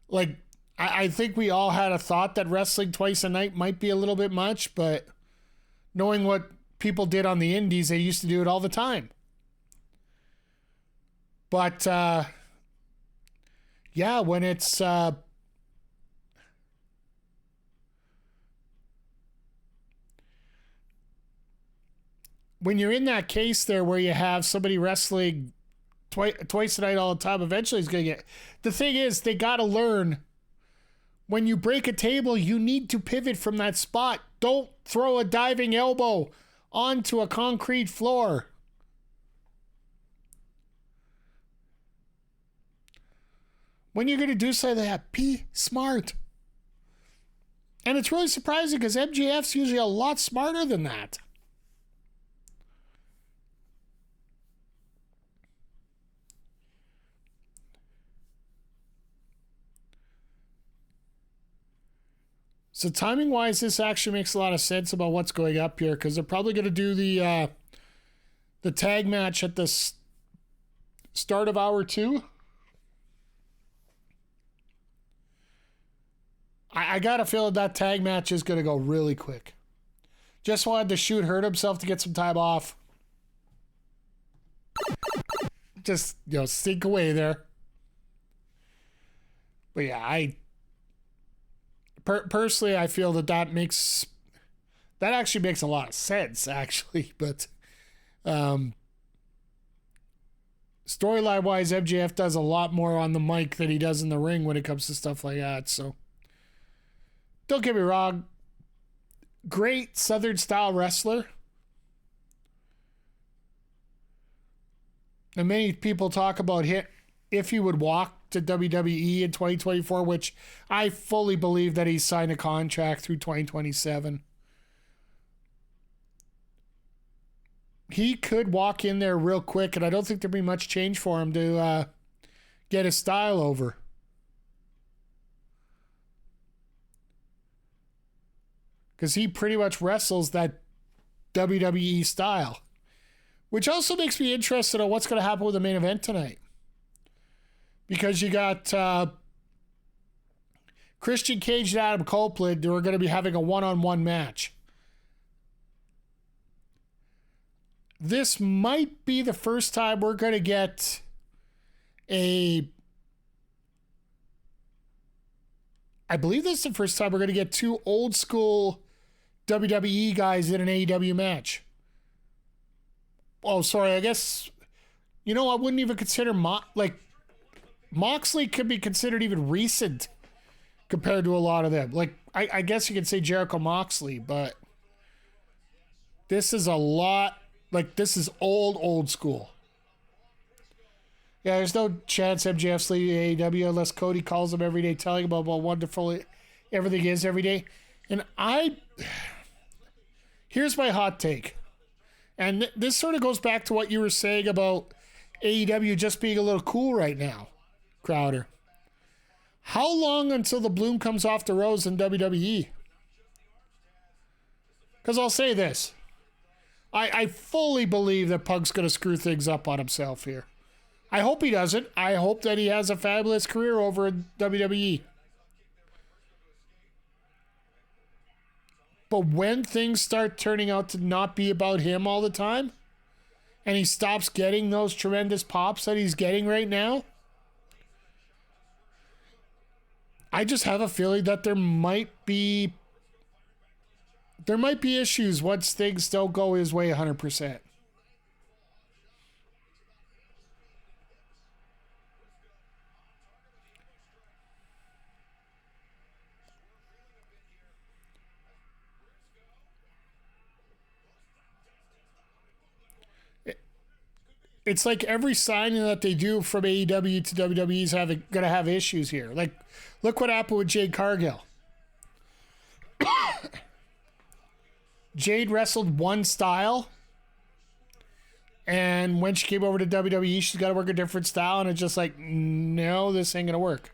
Like, I think we all had a thought that wrestling twice a night might be a little bit much, but knowing what people did on the indies, they used to do it all the time. But, yeah, when it's... when you're in that case there where you have somebody wrestling twice a night all the time, eventually he's going to get... The thing is, they got to learn, when you break a table, you need to pivot from that spot. Don't throw a diving elbow onto a concrete floor. When you're going to do something like that, be smart. And it's really surprising because MJF's usually a lot smarter than that. So timing-wise, this actually makes a lot of sense about what's going up here because they're probably going to do the tag match at the start of hour 2. I got a feeling that tag match is going to go really quick. Just wanted to shoot hurt himself to get some time off. Just, sink away there. But yeah, personally, I feel that actually makes a lot of sense, actually. But storyline-wise, MJF does a lot more on the mic than he does in the ring when it comes to stuff like that. So don't get me wrong, great Southern-style wrestler. And many people talk about if he would walk to WWE in 2024, which I fully believe that he's signed a contract through 2027. He could walk in there real quick, and I don't think there'd be much change for him to get his style over. Because he pretty much wrestles that WWE style. Which also makes me interested in what's going to happen with the main event tonight. Because you got Christian Cage and Adam Copeland who are going to be having a one-on-one match. This might be the first time we're going to get I believe this is the first time we're going to get 2 old school WWE guys in an AEW match. Oh, sorry, I guess, I wouldn't even consider Moxley could be considered even recent compared to a lot of them. Like, I guess you could say Jericho Moxley, but this is a lot, this is old school. Yeah, there's no chance MJF's leaving AEW unless Cody calls him every day telling him about how wonderful everything is every day. And here's my hot take. And this sort of goes back to what you were saying about AEW just being a little cool right now, Crowder. How long until the bloom comes off the rose in WWE? Because I'll say this. I fully believe that Punk's going to screw things up on himself here. I hope he doesn't. I hope that he has a fabulous career over in WWE. But when things start turning out to not be about him all the time, and he stops getting those tremendous pops that he's getting right now, I just have a feeling that there might be issues once things don't go his way 100%. it's like every signing that they do from AEW to WWE is going to have issues here. Like, look what happened with Jade Cargill. Jade wrestled one style, and when she came over to WWE, she's got to work a different style, and it's just like, no, this ain't going to work.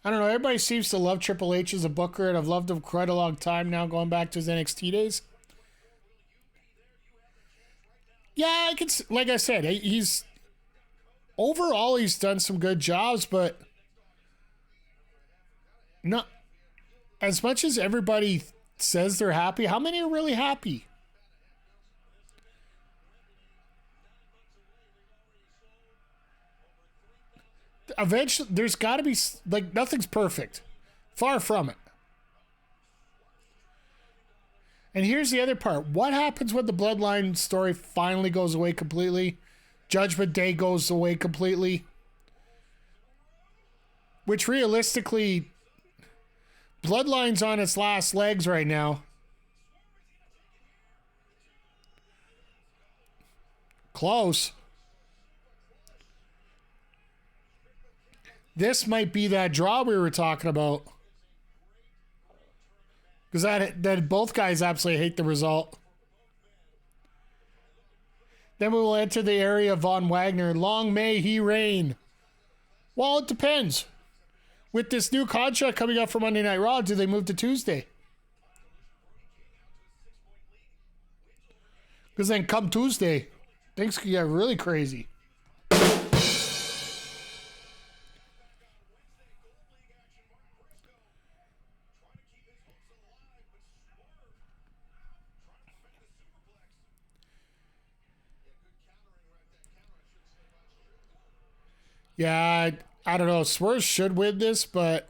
I don't know. Everybody seems to love Triple H as a booker, and I've loved him quite a long time now, going back to his NXT days. Yeah, like I said, overall he's done some good jobs, but not as much as everybody says they're happy. How many are really happy? Eventually, there's got to be, like, nothing's perfect. Far from it. And here's the other part. What happens when the Bloodline story finally goes away completely? Judgment Day goes away completely. Which realistically, Bloodline's on its last legs right now. Close. This might be that draw we were talking about. Because that both guys absolutely hate the result. Then we will enter the area of Von Wagner. Long may he reign. Well, it depends. With this new contract coming up for Monday Night Raw, do they move to Tuesday? Because then come Tuesday, things could get really crazy. Yeah, I don't know. Swerve should win this, but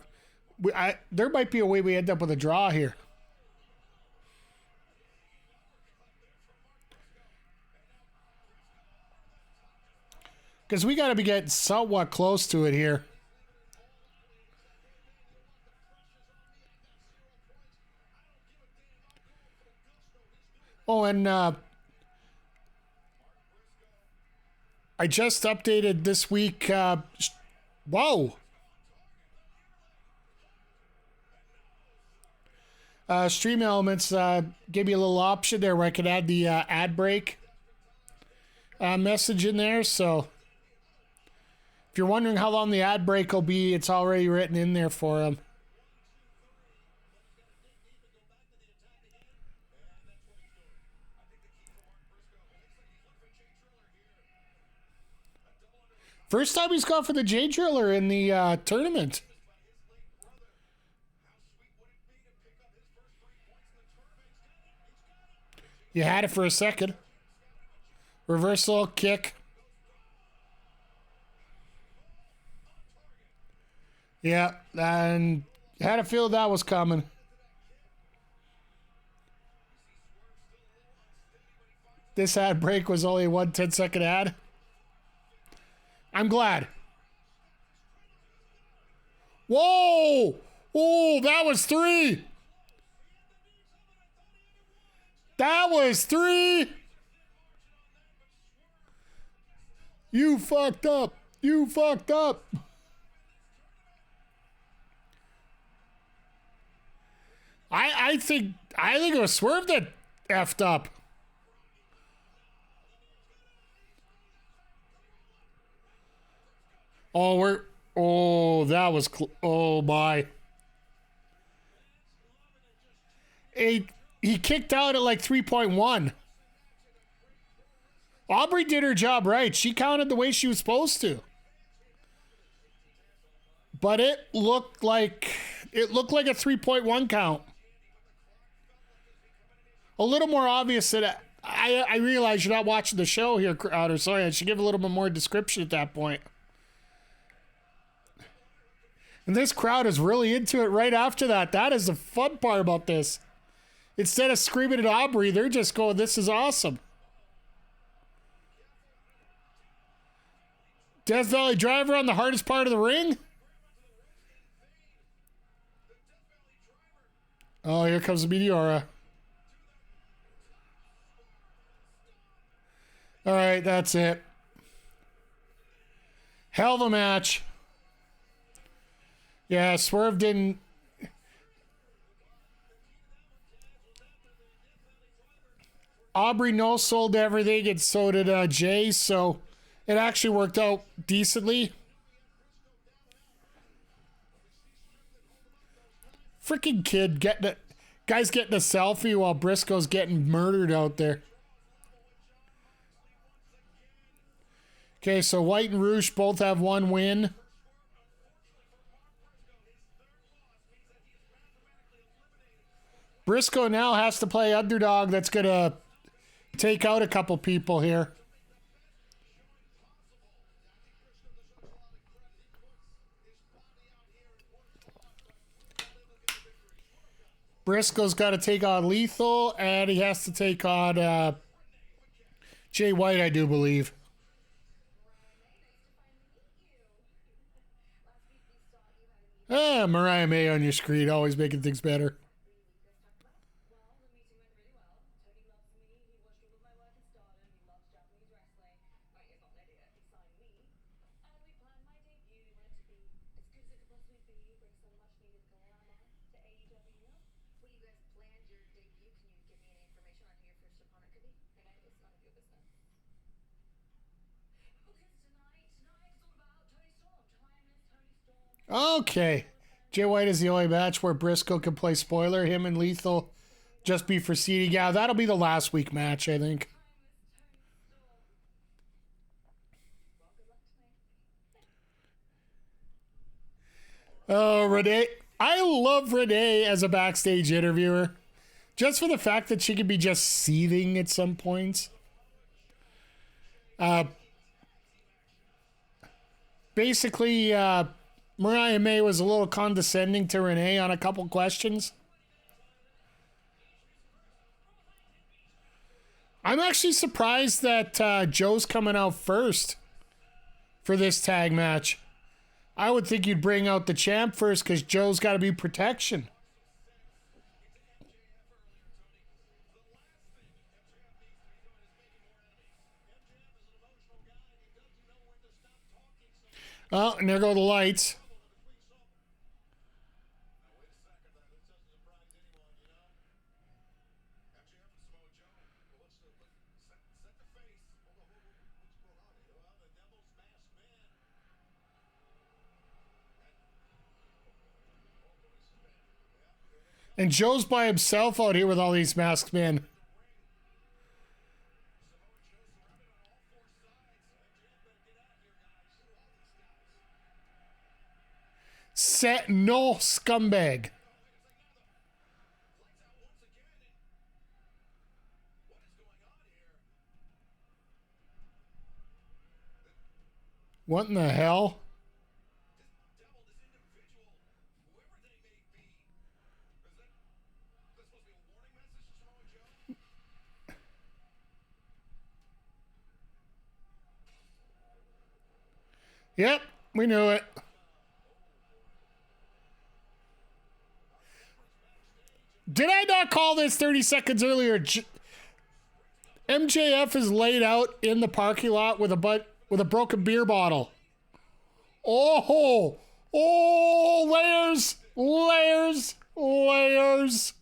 there might be a way we end up with a draw here. Because we got to be getting somewhat close to it here. Oh, and I just updated this week. Whoa. Stream Elements gave me a little option there where I could add the ad break message in there. So if you're wondering how long the ad break will be, it's already written in there for them. First time he's gone for the J Driller in the tournament. You had it for a second. Reversal, kick. Yeah, and had a feel that was coming. This ad break was only a 1 10-second ad. I'm glad. Whoa! Oh, that was 3. That was 3. You fucked up. You fucked up. I think it was Swerve that effed up. That was, oh my. He kicked out at like 3.1. Aubrey did her job right. She counted the way she was supposed to. But it looked like a 3.1 count. A little more obvious that I realize you're not watching the show here, Crowder. Sorry, I should give a little bit more description at that point. And this crowd is really into it right after that. That is the fun part about this. Instead of screaming at Aubrey, they're just going, this is awesome. Death Valley Driver on the hardest part of the ring. Oh, here comes the Meteora. All right, that's it. Hell of a match. Yeah, Swerve didn't. Aubrey no sold everything, and so did Jay, so it actually worked out decently. Freaking kid guy's getting a selfie while Briscoe's getting murdered out there. Okay, so White and Rouge both have one win. Briscoe now has to play underdog. That's going to take out a couple people here. Briscoe's got to take on Lethal, and he has to take on Jay White, I do believe. Mariah May on your screen, always making things better. Okay. Jay White is the only match where Briscoe can play spoiler. Him and Lethal just be for seeding. Yeah, that'll be the last week match, I think. Oh, Renee. I love Renee as a backstage interviewer. Just for the fact that she could be just seething at some points. Basically, Mariah May was a little condescending to Renee on a couple questions. I'm actually surprised that Joe's coming out first for this tag match. I would think you'd bring out the champ first because Joe's got to be protection. Oh, and there go the lights. And Joe's by himself out here with all these masked men. Set no scumbag. What in the hell? Yep, we knew it. Did I not call this 30 seconds earlier? MJF is laid out in the parking lot with a broken beer bottle. Oh, layers, layers, layers.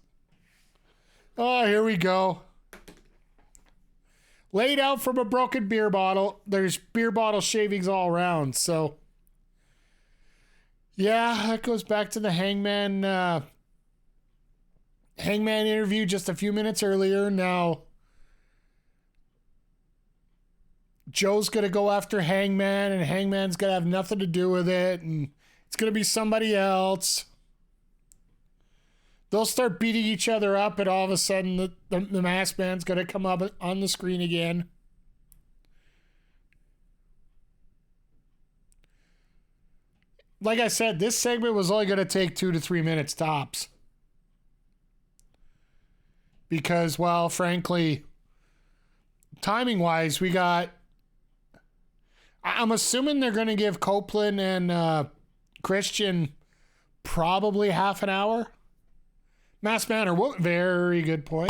Oh, here we go. Laid out from a broken beer bottle. There's beer bottle shavings all around. So, yeah, that goes back to the Hangman interview just a few minutes earlier. Now, Joe's going to go after Hangman, and Hangman's going to have nothing to do with it, and it's going to be somebody else. They'll start beating each other up, and all of a sudden the masked man's going to come up on the screen again. Like I said, this segment was only going to take 2 to 3 minutes tops. Because, well, frankly, timing-wise, we got... I'm assuming they're going to give Copeland and Christian probably half an hour. Masked Man, very good point.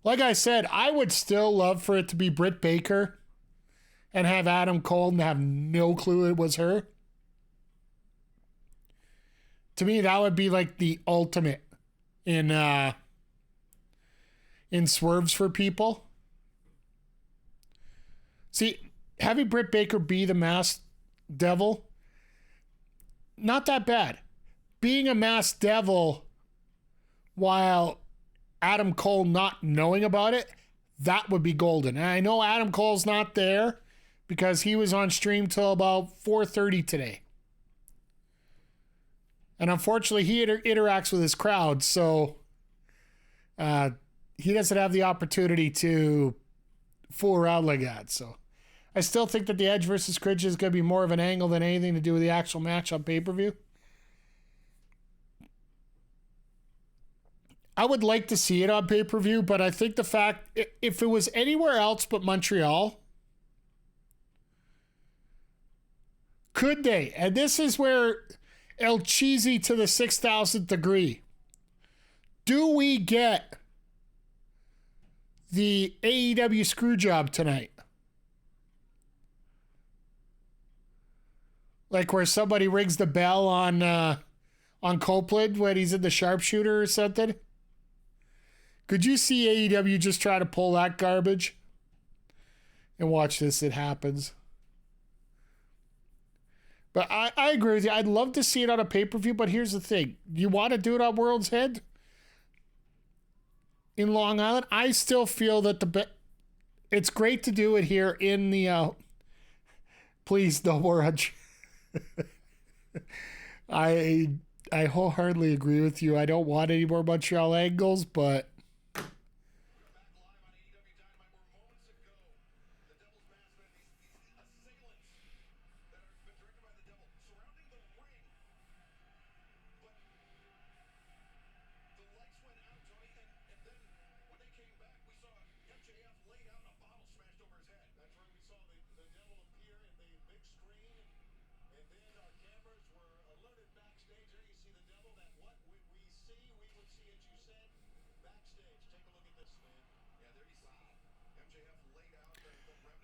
Like I said, I would still love for it to be Britt Baker and have Adam Cole and have no clue it was her. To me, that would be like the ultimate in swerves for people. See, having Britt Baker be the masked devil, not that bad. Being a masked devil while Adam Cole not knowing about it, that would be golden. And I know Adam Cole's not there because he was on stream till about 4:30 today. And unfortunately, he interacts with his crowd, so he doesn't have the opportunity to fool around like that. So I still think that the Edge versus Cringe is going to be more of an angle than anything to do with the actual match on pay-per-view. I would like to see it on pay-per-view, but I think the fact, if it was anywhere else but Montreal, could they? And this is where El Cheesy to the 6,000th degree. Do we get the AEW screw job tonight? Like where somebody rings the bell on Copeland when he's in the sharpshooter or something? Could you see AEW just try to pull that garbage? And watch this, it happens. But I agree with you. I'd love to see it on a pay-per-view, but here's the thing. You want to do it on World's End in Long Island? I still feel that it's great to do it here in the... please, no more. I wholeheartedly agree with you. I don't want any more Montreal angles, but...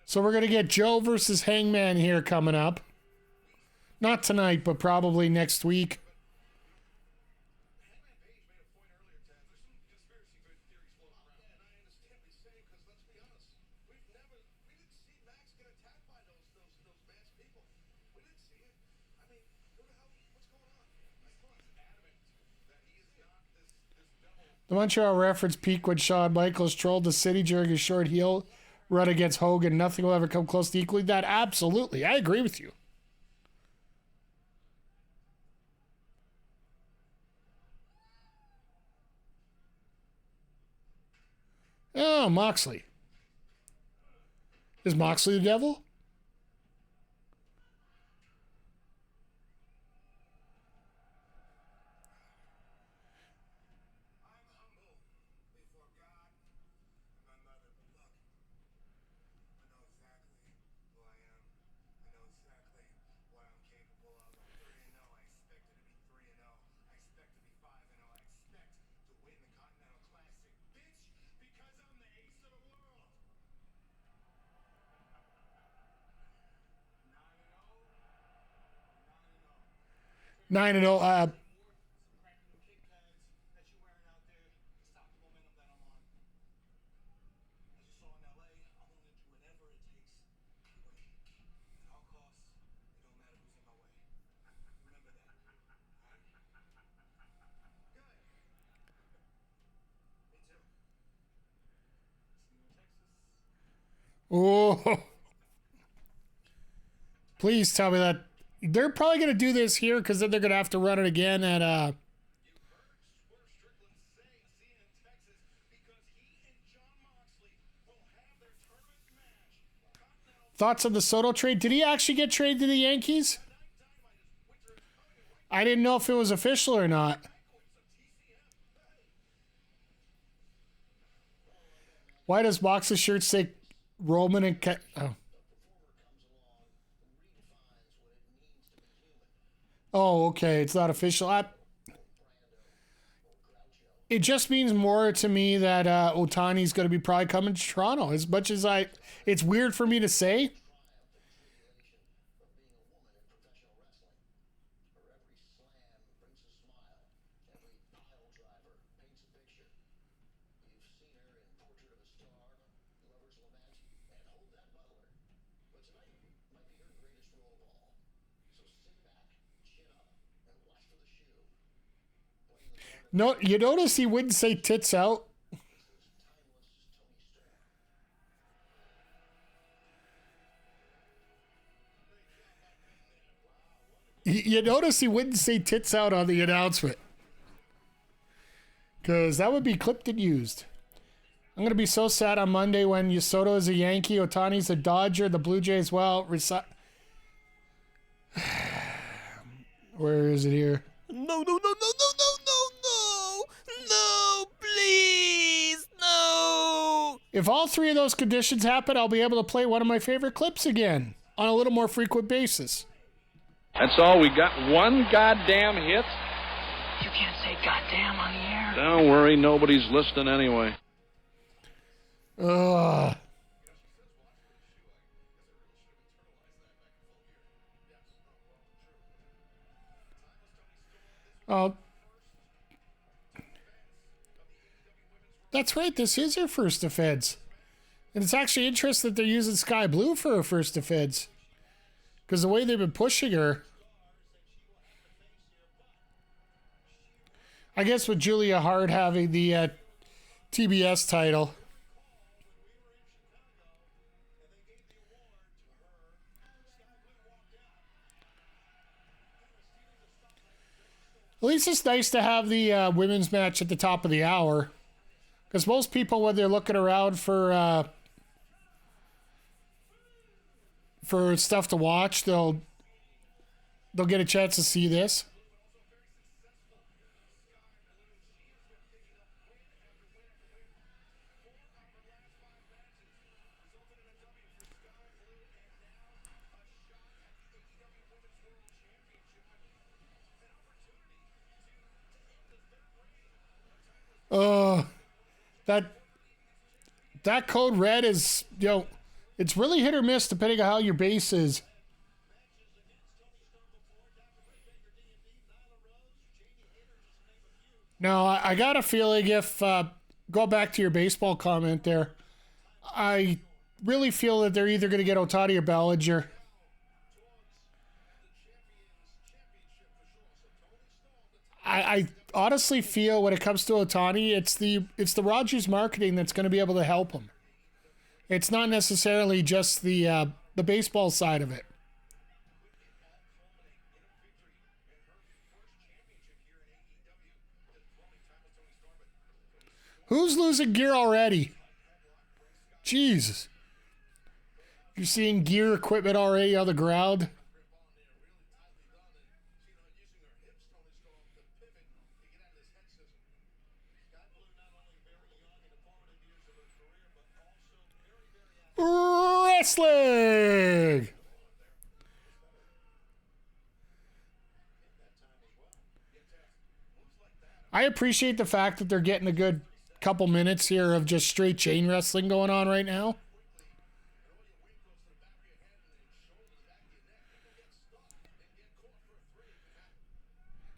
So we're going to get Joe versus Hangman here coming up. Not tonight, but probably next week. The Montreal reference peaked when Shawn Michaels trolled the city during his short heel run against Hogan. Nothing will ever come close to equaling that. Absolutely. I agree with you. Oh, Moxley. Is Moxley the devil? Nine and 0. Oh, please tell me that they're probably going to do this here because then they're going to have to run it again at Thoughts on the Soto trade? Did he actually get traded to the Yankees? I didn't know if it was official or not. Why does Moxley's shirt say Roman and oh. Oh, okay. It's not official. it just means more to me that Otani's going to be probably coming to Toronto. As much as it's weird for me to say. No, you notice he wouldn't say tits out. You notice he wouldn't say tits out on the announcement. Because that would be clipped and used. I'm going to be so sad on Monday when Soto is a Yankee, Otani's a Dodger, the Blue Jays, well, where is it here? No, please, no. If all three of those conditions happen, I'll be able to play one of my favorite clips again on a little more frequent basis. That's all. We got one goddamn hit. You can't say goddamn on the air. Don't worry, nobody's listening anyway. Ugh. Oh. That's right, this is her first offense. And it's actually interesting that they're using Skye Blue for her first offense. Because the way they've been pushing her, I guess with Julia Hart having the TBS title. At least it's nice to have the women's match at the top of the hour. Because most people, when they're looking around for stuff to watch, they'll get a chance to see this. That code red is, it's really hit or miss depending on how your base is. Now, I got a feeling if, go back to your baseball comment there, I really feel that they're either going to get Otani or Bellinger. I honestly feel when it comes to Otani, it's the Rogers marketing that's going to be able to help him. It's not necessarily just the baseball side of it. Who's losing gear already? Jesus. You're seeing gear equipment already on the ground? Wrestling! I appreciate the fact that they're getting a good couple minutes here of just straight chain wrestling going on right now.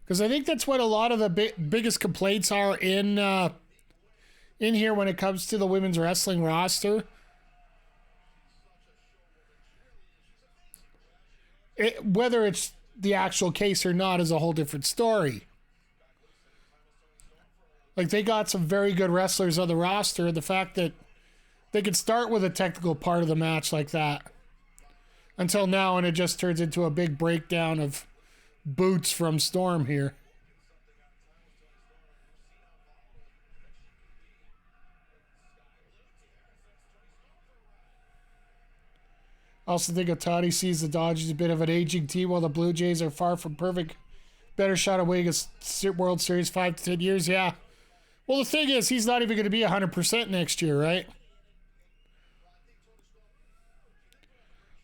Because I think that's what a lot of the biggest complaints are in here when it comes to the women's wrestling roster. Whether it's the actual case or not is a whole different story. Like, they got some very good wrestlers on the roster, and the fact that they could start with a technical part of the match like that until now, and it just turns into a big breakdown of boots from Storm here. I also think Otani sees the Dodgers a bit of an aging team, while the Blue Jays are far from perfect. Better shot of winning a World Series 5 to 10 years, yeah. Well, the thing is, he's not even going to be 100% next year, right?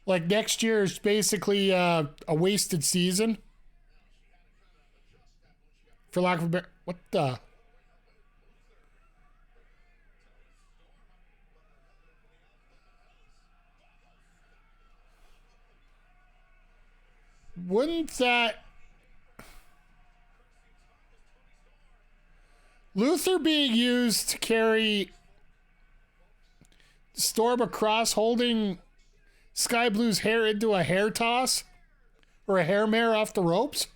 Like, next year is basically a wasted season. For lack of a better... What the... Wouldn't that... Luther being used to carry Storm across, holding Skye Blue's hair into a hair toss? Or a hair mare off the ropes?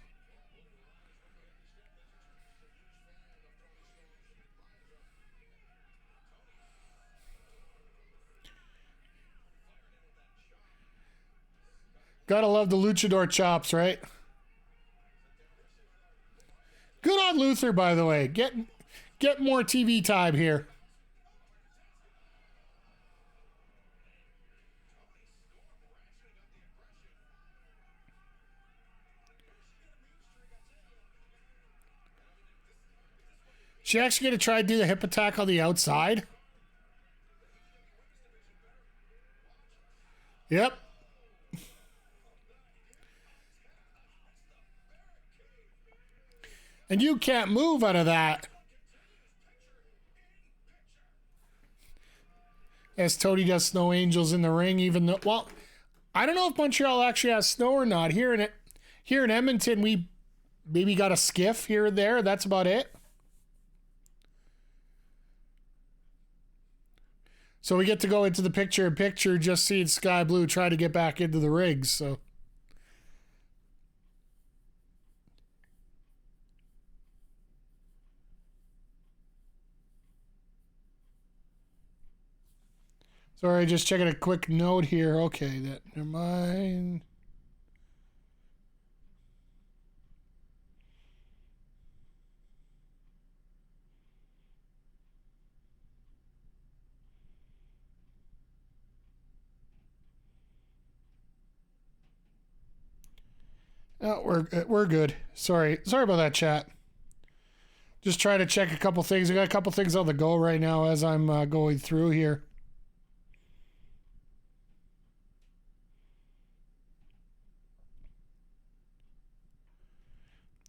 Gotta love the luchador chops, right? Good on Luther, by the way. Get more TV time here. She actually gonna try to do the hip attack on the outside? Yep. And you can't move out of that. As Tony does snow angels in the ring, even though, well, I don't know if Montreal actually has snow or not. Here in Edmonton, we maybe got a skiff here and there. That's about it. So we get to go into the picture-in-picture, just seeing Skye Blue try to get back into the rig. So. Sorry, just checking a quick note here. Okay, never mind. Oh, we're good. Sorry about that, chat. Just trying to check a couple things. I got a couple things on the go right now as I'm going through here.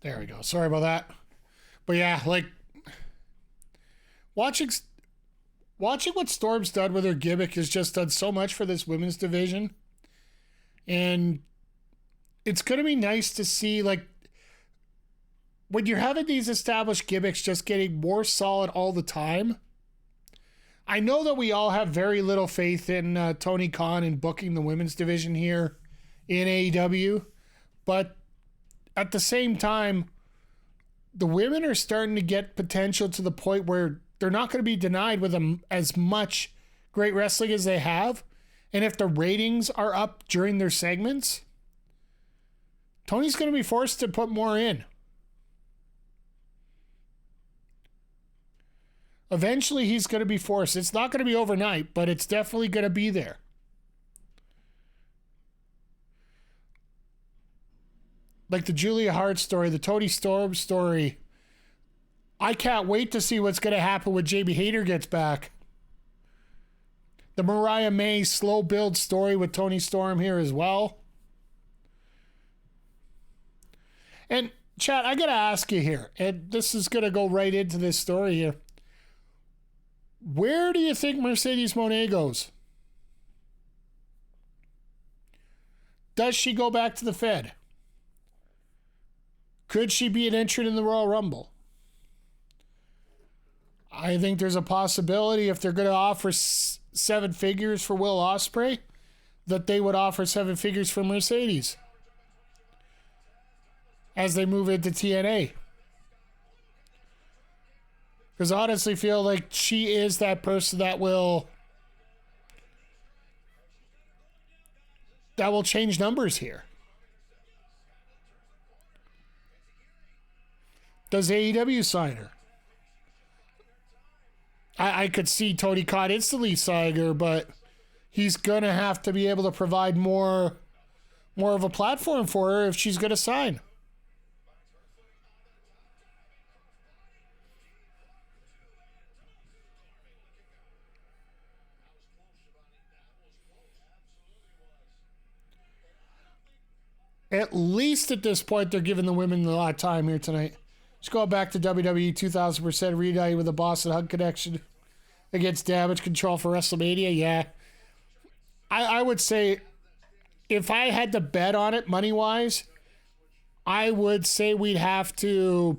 There we go. Sorry about that. But yeah, like watching what Storm's done with her gimmick has just done so much for this women's division. And it's going to be nice to see, like, when you're having these established gimmicks just getting more solid all the time. I know that we all have very little faith in Tony Khan and booking the women's division here in AEW, but at the same time, the women are starting to get potential to the point where they're not going to be denied with as much great wrestling as they have. And if the ratings are up during their segments, Tony's going to be forced to put more in. Eventually, he's going to be forced. It's not going to be overnight, but it's definitely going to be there. Like the Julia Hart story, the Toni Storm story. I can't wait to see what's going to happen when Jamie Hayter gets back. The Mariah May slow build story with Toni Storm here as well. And chat, I got to ask you here, and this is going to go right into this story here. Where do you think Mercedes Moné goes? Does she go back to the Fed? Could she be an entrant in the Royal Rumble? I think there's a possibility if they're going to offer 7 figures for Will Ospreay, that they would offer 7 figures for Mercedes as they move into TNA. Because I honestly feel like she is that person that will change numbers here. Does AEW sign her? I could see Tony Khan instantly signing her, but he's going to have to be able to provide more of a platform for her if she's going to sign. At least at this point, they're giving the women a lot of time here tonight. Let's go back to WWE 2000% reunited with the Boston Hug Connection against Damage Control for WrestleMania. Yeah. I would say if I had to bet on it money-wise, I would say we'd have to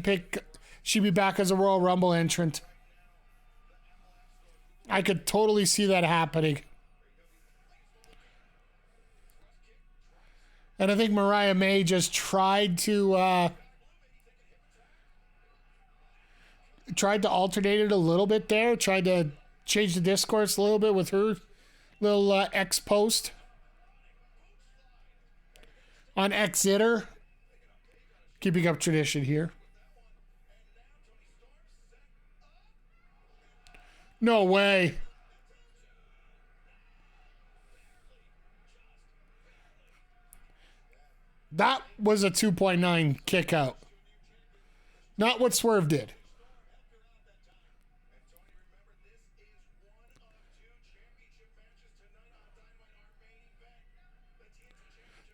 pick. She'd be back as a Royal Rumble entrant. I could totally see that happening. And I think Mariah May just tried to alternate it a little bit there. Tried to change the discourse a little bit with her little X post on X-Zitter. Keeping up tradition here. No way. That was a 2.9 kick out. Not what Swerve did.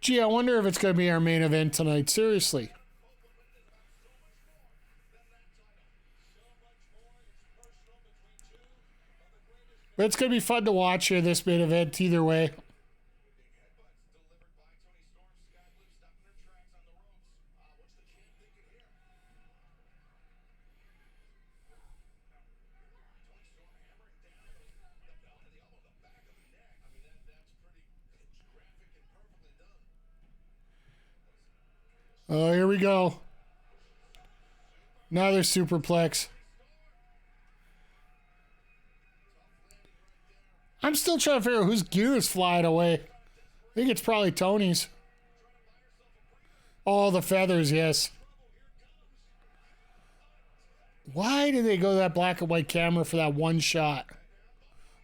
Gee, I wonder if it's going to be our main event tonight. Seriously. But it's going to be fun to watch here, this main event, either way. Oh, here we go. Another superplex. I'm still trying to figure out whose gear is flying away. I think it's probably Tony's. Oh, the feathers, yes. Why did they go to that black and white camera for that one shot?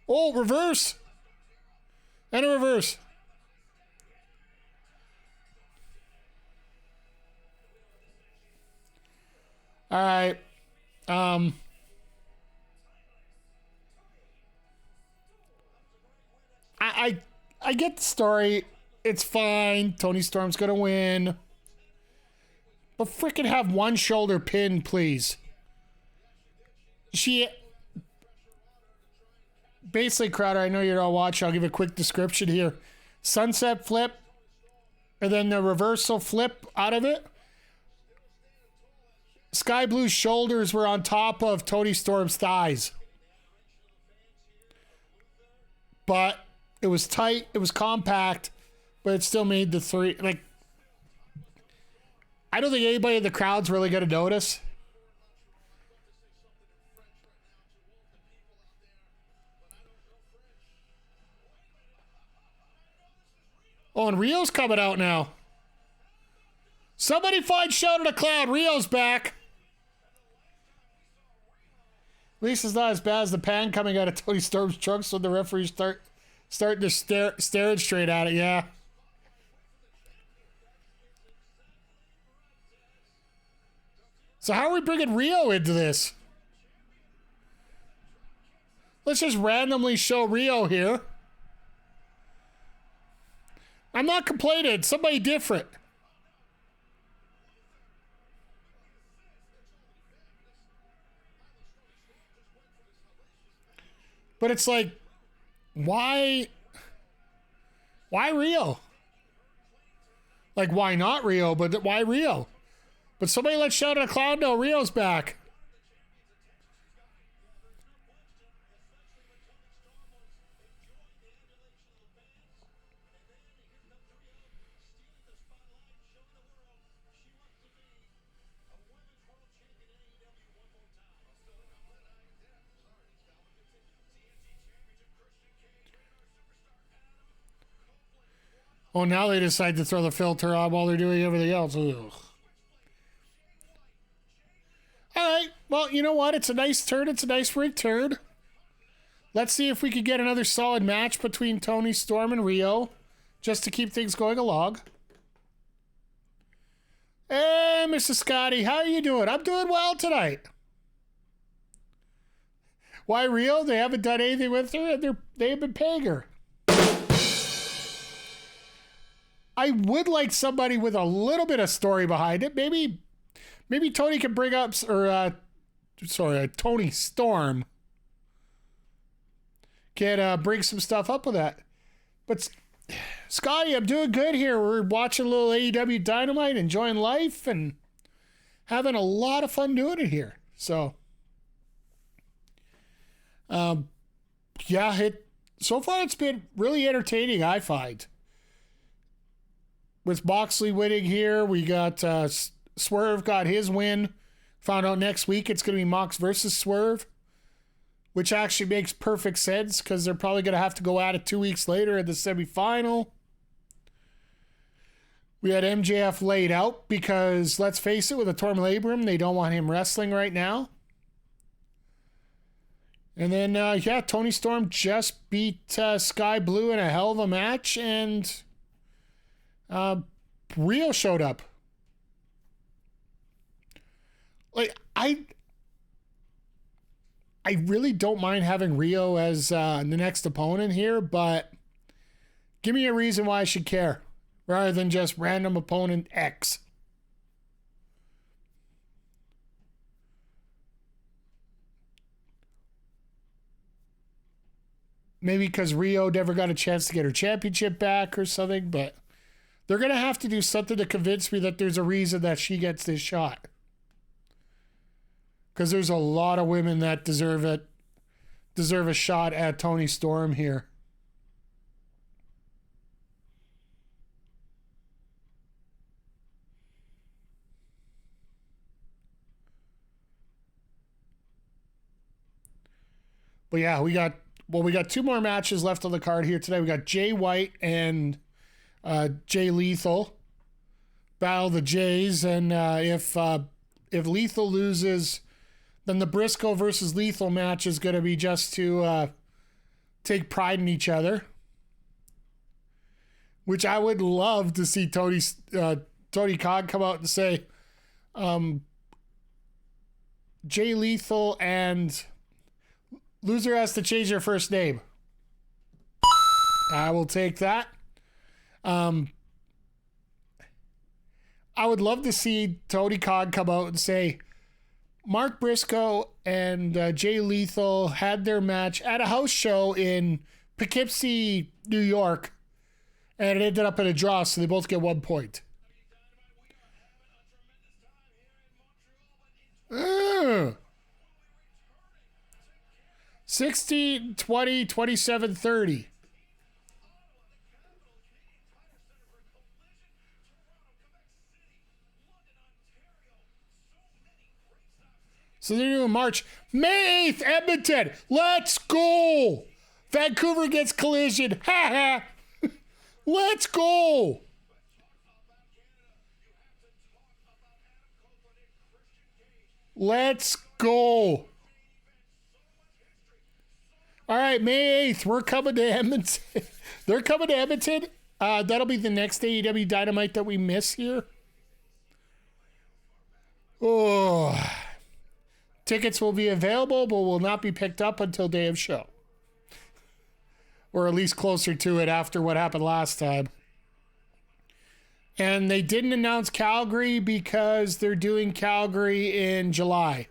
Oh, reverse. And a reverse. All right. I get the story. It's fine. Toni Storm's gonna win. But frickin' have one shoulder pin, please. She basically, Crowder, I know you're all watching. I'll give a quick description here. Sunset flip, and then the reversal flip out of it. Skye Blue's shoulders were on top of Toni Storm's thighs. But it was tight, it was compact, but it still made the three. Like, I don't think anybody in the crowd's really going to notice. Oh, and Rio's coming out now. Somebody find Shout at a Cloud. Rio's back. At least it's not as bad as the pan coming out of Toni Storm's trunks when the referees starting to stare straight at it. Yeah. So how are we bringing Rio into this? Let's just randomly show Rio here. I'm not complaining. Somebody different. But it's like, why Rio? Like, why not Rio? But why Rio? But somebody let Shout at a Cloud know Rio's back. Oh, now they decide to throw the filter on while they're doing everything else. Ugh. All right. Well, you know what? It's a nice turn. It's a nice return. Let's see if we could get another solid match between Toni Storm and Rio, just to keep things going along. Hey, Mr. Scotty, how are you doing? I'm doing well tonight. Why Rio? They haven't done anything with her, and they've been paying her. I would like somebody with a little bit of story behind it. Maybe Toni can bring up, Toni Storm can bring some stuff up with that. But Skye, I'm doing good here. We're watching a little AEW Dynamite, enjoying life, and having a lot of fun doing it here. So, so far it's been really entertaining, I find. With Moxley winning here, we got Swerve got his win. Found out next week it's going to be Mox versus Swerve, which actually makes perfect sense because they're probably going to have to go at it 2 weeks later in the semifinal. We had MJF laid out because, let's face it, with a torn labrum, they don't want him wrestling right now. And then, Toni Storm just beat Skye Blue in a hell of a match, and Rio showed up. Like, I really don't mind having Rio as the next opponent here, but give me a reason why I should care, rather than just random opponent X. Maybe because Rio never got a chance to get her championship back or something, but they're going to have to do something to convince me that there's a reason that she gets this shot. Because there's a lot of women that deserve a shot at Toni Storm here. But yeah, we got 2 more matches left on the card here today. We got Jay White and Jay Lethal battle the Jays, and if Lethal loses, then the Briscoe versus Lethal match is going to be just to take pride in each other, which I would love to see Tony Khan come out and say, Jay Lethal and loser has to change their first name. I will take that. I would love to see Tony Khan come out and say, Mark Briscoe and Jay Lethal had their match at a house show in Poughkeepsie, New York, and it ended up in a draw, so they both get 1 point. 16, 20, 27, 30. So they're doing March. May 8th, Edmonton. Let's go. Vancouver gets Collision. Ha ha. Let's go. Let's go. All right, May 8th, we're coming to Edmonton. They're coming to Edmonton. That'll be the next AEW Dynamite that we miss here. Oh. Tickets will be available, but will not be picked up until day of show. Or at least closer to it after what happened last time. And they didn't announce Calgary because they're doing Calgary in July.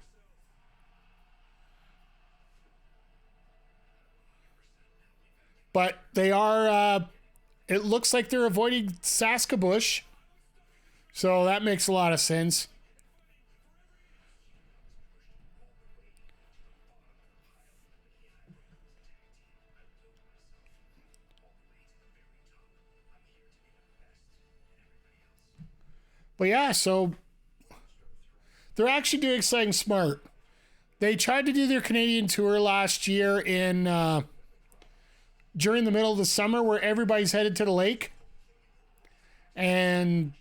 But they are, it looks like they're avoiding Saskabush. So that makes a lot of sense. But yeah, so they're actually doing something smart. They tried to do their Canadian tour last year in during the middle of the summer where everybody's headed to the lake. And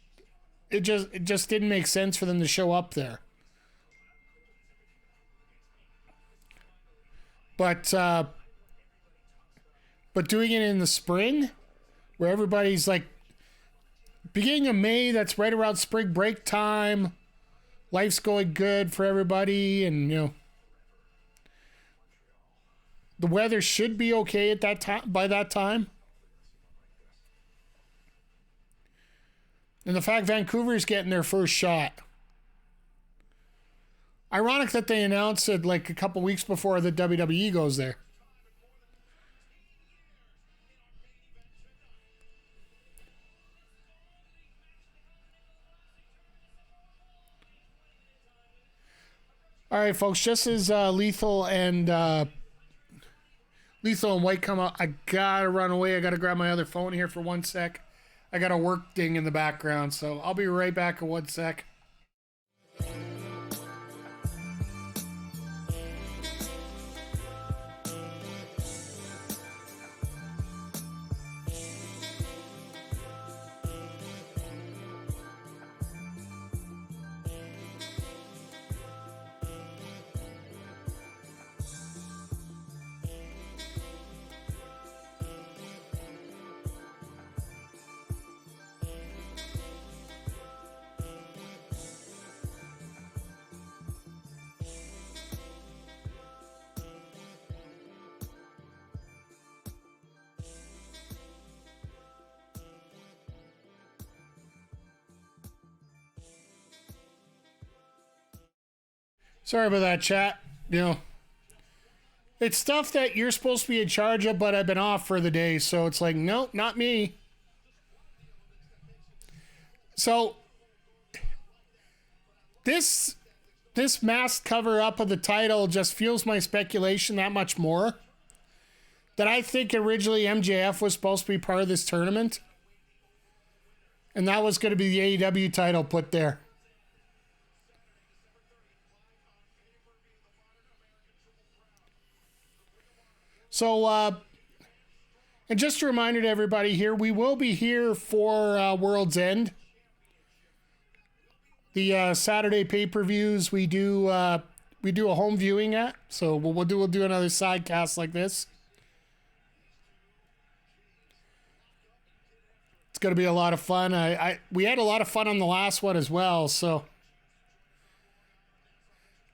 it just didn't make sense for them to show up there. But doing it in the spring where everybody's like, beginning of May, that's right around spring break time. Life's going good for everybody, and the weather should be okay at that time. By that time, and the fact Vancouver's getting their first shot. Ironic that they announced it like a couple weeks before the WWE goes there. All right, folks, just as Lethal and White come out, I gotta run away. I gotta grab my other phone here for 1 sec. I got a work ding in the background, so I'll be right back in 1 sec. Sorry about that, chat. You know, it's stuff that you're supposed to be in charge of, but I've been off for the day, so it's like, nope, not me. So, this masked cover up of the title just fuels my speculation that much more. That I think originally MJF was supposed to be part of this tournament. And that was going to be the AEW title put there. So, and just a reminder to everybody here, we will be here for World's End. The Saturday pay-per-views we do a home viewing at, so we'll do another sidecast like this. It's gonna be a lot of fun. We had a lot of fun on the last one as well. So,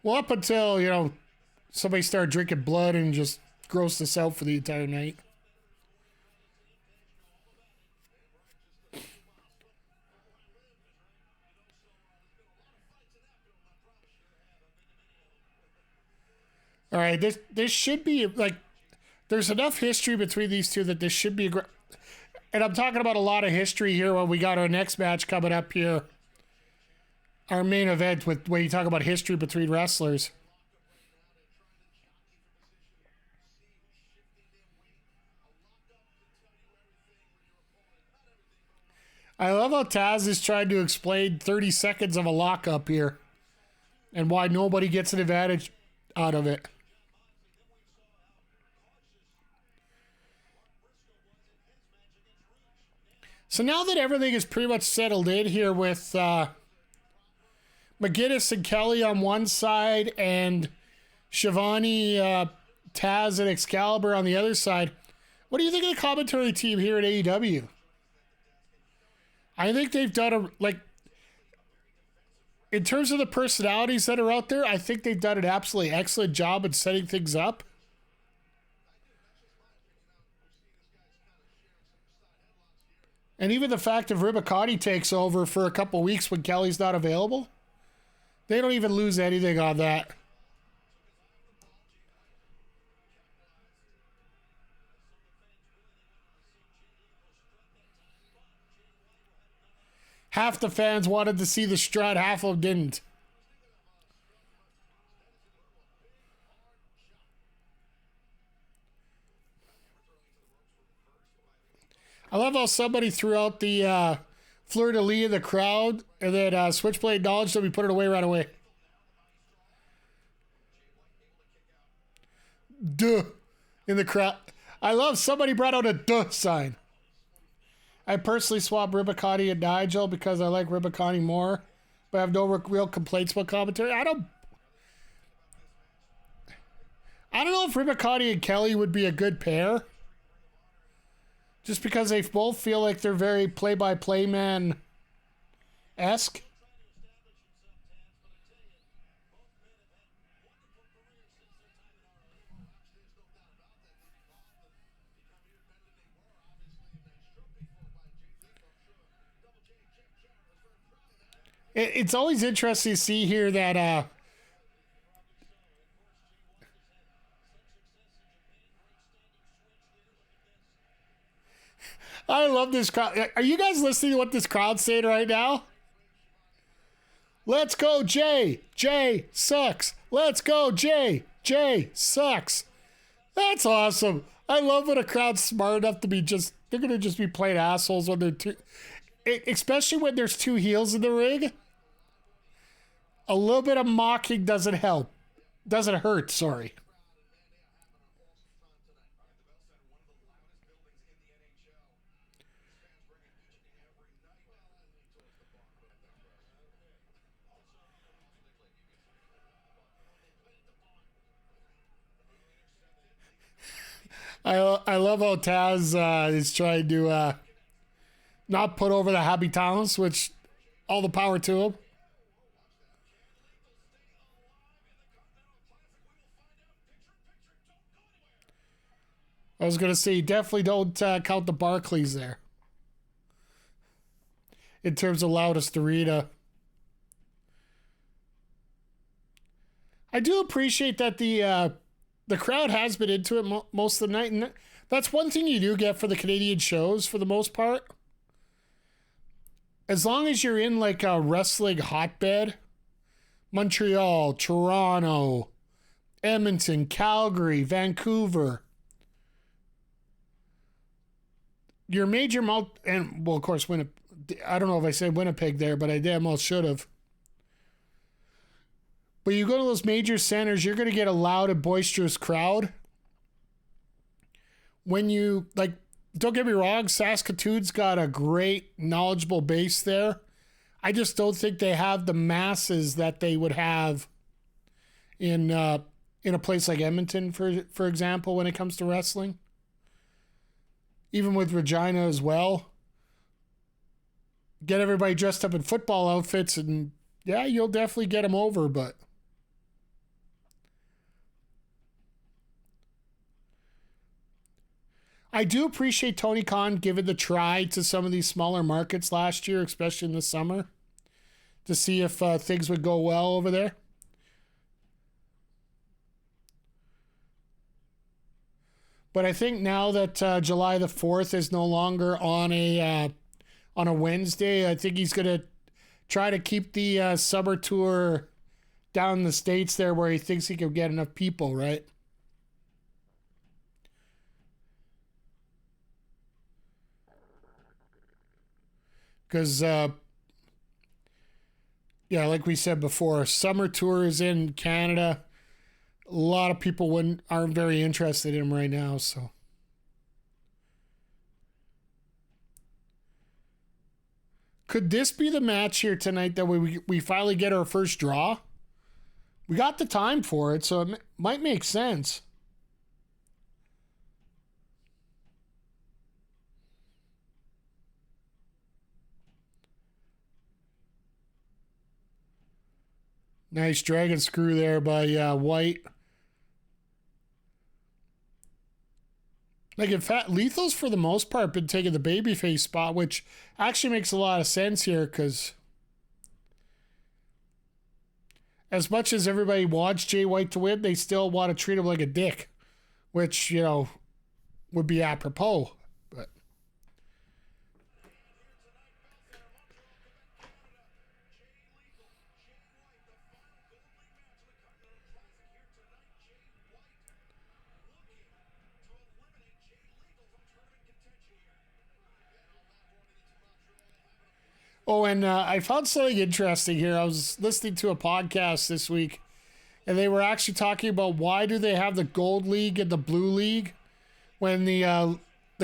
well, up until somebody started drinking blood and just grossed us out for the entire night. All right, this should be like, there's enough history between these two that this should be and I'm talking about a lot of history here when we got our next match coming up here. Our main event where you talk about history between wrestlers. I love how Taz is trying to explain 30 seconds of a lockup here and why nobody gets an advantage out of it. So now that everything is pretty much settled in here with McGuinness and Kelly on one side and Shivani, Taz, and Excalibur on the other side, what do you think of the commentary team here at AEW? I think they've done in terms of the personalities that are out there, I think they've done an absolutely excellent job at setting things up. And even the fact if Ribicati takes over for a couple weeks when Kelly's not available, they don't even lose anything on that. Half the fans wanted to see the strut, half of them didn't. I love how somebody threw out the fleur-de-lis in the crowd, and then Switchblade acknowledged that we put it away right away. Duh. In the crowd. I love somebody brought out a duh sign. I personally swapped Ribicati and Nigel because I like Ribicati more, but I have no real complaints about commentary. I don't know if Ribicati and Kelly would be a good pair. Just because they both feel like they're very play-by-play man-esque. It's always interesting to see here that I love this crowd. Are you guys listening to what this crowd's saying right now? Let's go, Jay. Jay sucks. Let's go, Jay. Jay sucks. That's awesome. I love when a crowd's smart enough to be they're going to just be playing assholes when they're especially when there's two heels in the ring. A little bit of mocking doesn't help. Doesn't hurt, sorry. I love how Taz is trying to not put over the Happy Towns, which all the power to him. I was going to say, definitely don't count the Barclays there. In terms of loudest arena. I do appreciate that the crowd has been into it most of the night. And that's one thing you do get for the Canadian shows for the most part. As long as you're in like a wrestling hotbed, Montreal, Toronto, Edmonton, Calgary, Vancouver, your major and well, of course, I don't know if I said Winnipeg there, but I damn well should have. But you go to those major centers, you're going to get a loud and boisterous crowd. When you, like, don't get me wrong, Saskatoon's got a great, knowledgeable base there. I just don't think they have the masses that they would have in a place like Edmonton, for example, when it comes to wrestling. Even with Regina as well. Get everybody dressed up in football outfits and, yeah, you'll definitely get them over, but... I do appreciate Tony Khan giving the try to some of these smaller markets last year, especially in the summer, to see if things would go well over there. But I think now that July the 4th is no longer on a Wednesday, I think he's going to try to keep the summer tour down in the States there where he thinks he can get enough people, right? Because, yeah, like we said before, summer tour is in Canada. A lot of people aren't very interested in him right now, so. Could this be the match here tonight that we finally get our first draw? We got the time for it, so it might make sense. Nice dragon screw there by White. Like, in fact, Lethal's for the most part been taking the babyface spot, which actually makes a lot of sense here because as much as everybody wants Jay White to win, they still want to treat him like a dick, which, you know, would be apropos. But oh, and I found something interesting here. I was listening to a podcast this week, and they were actually talking about why do they have the Gold League and the Blue League when the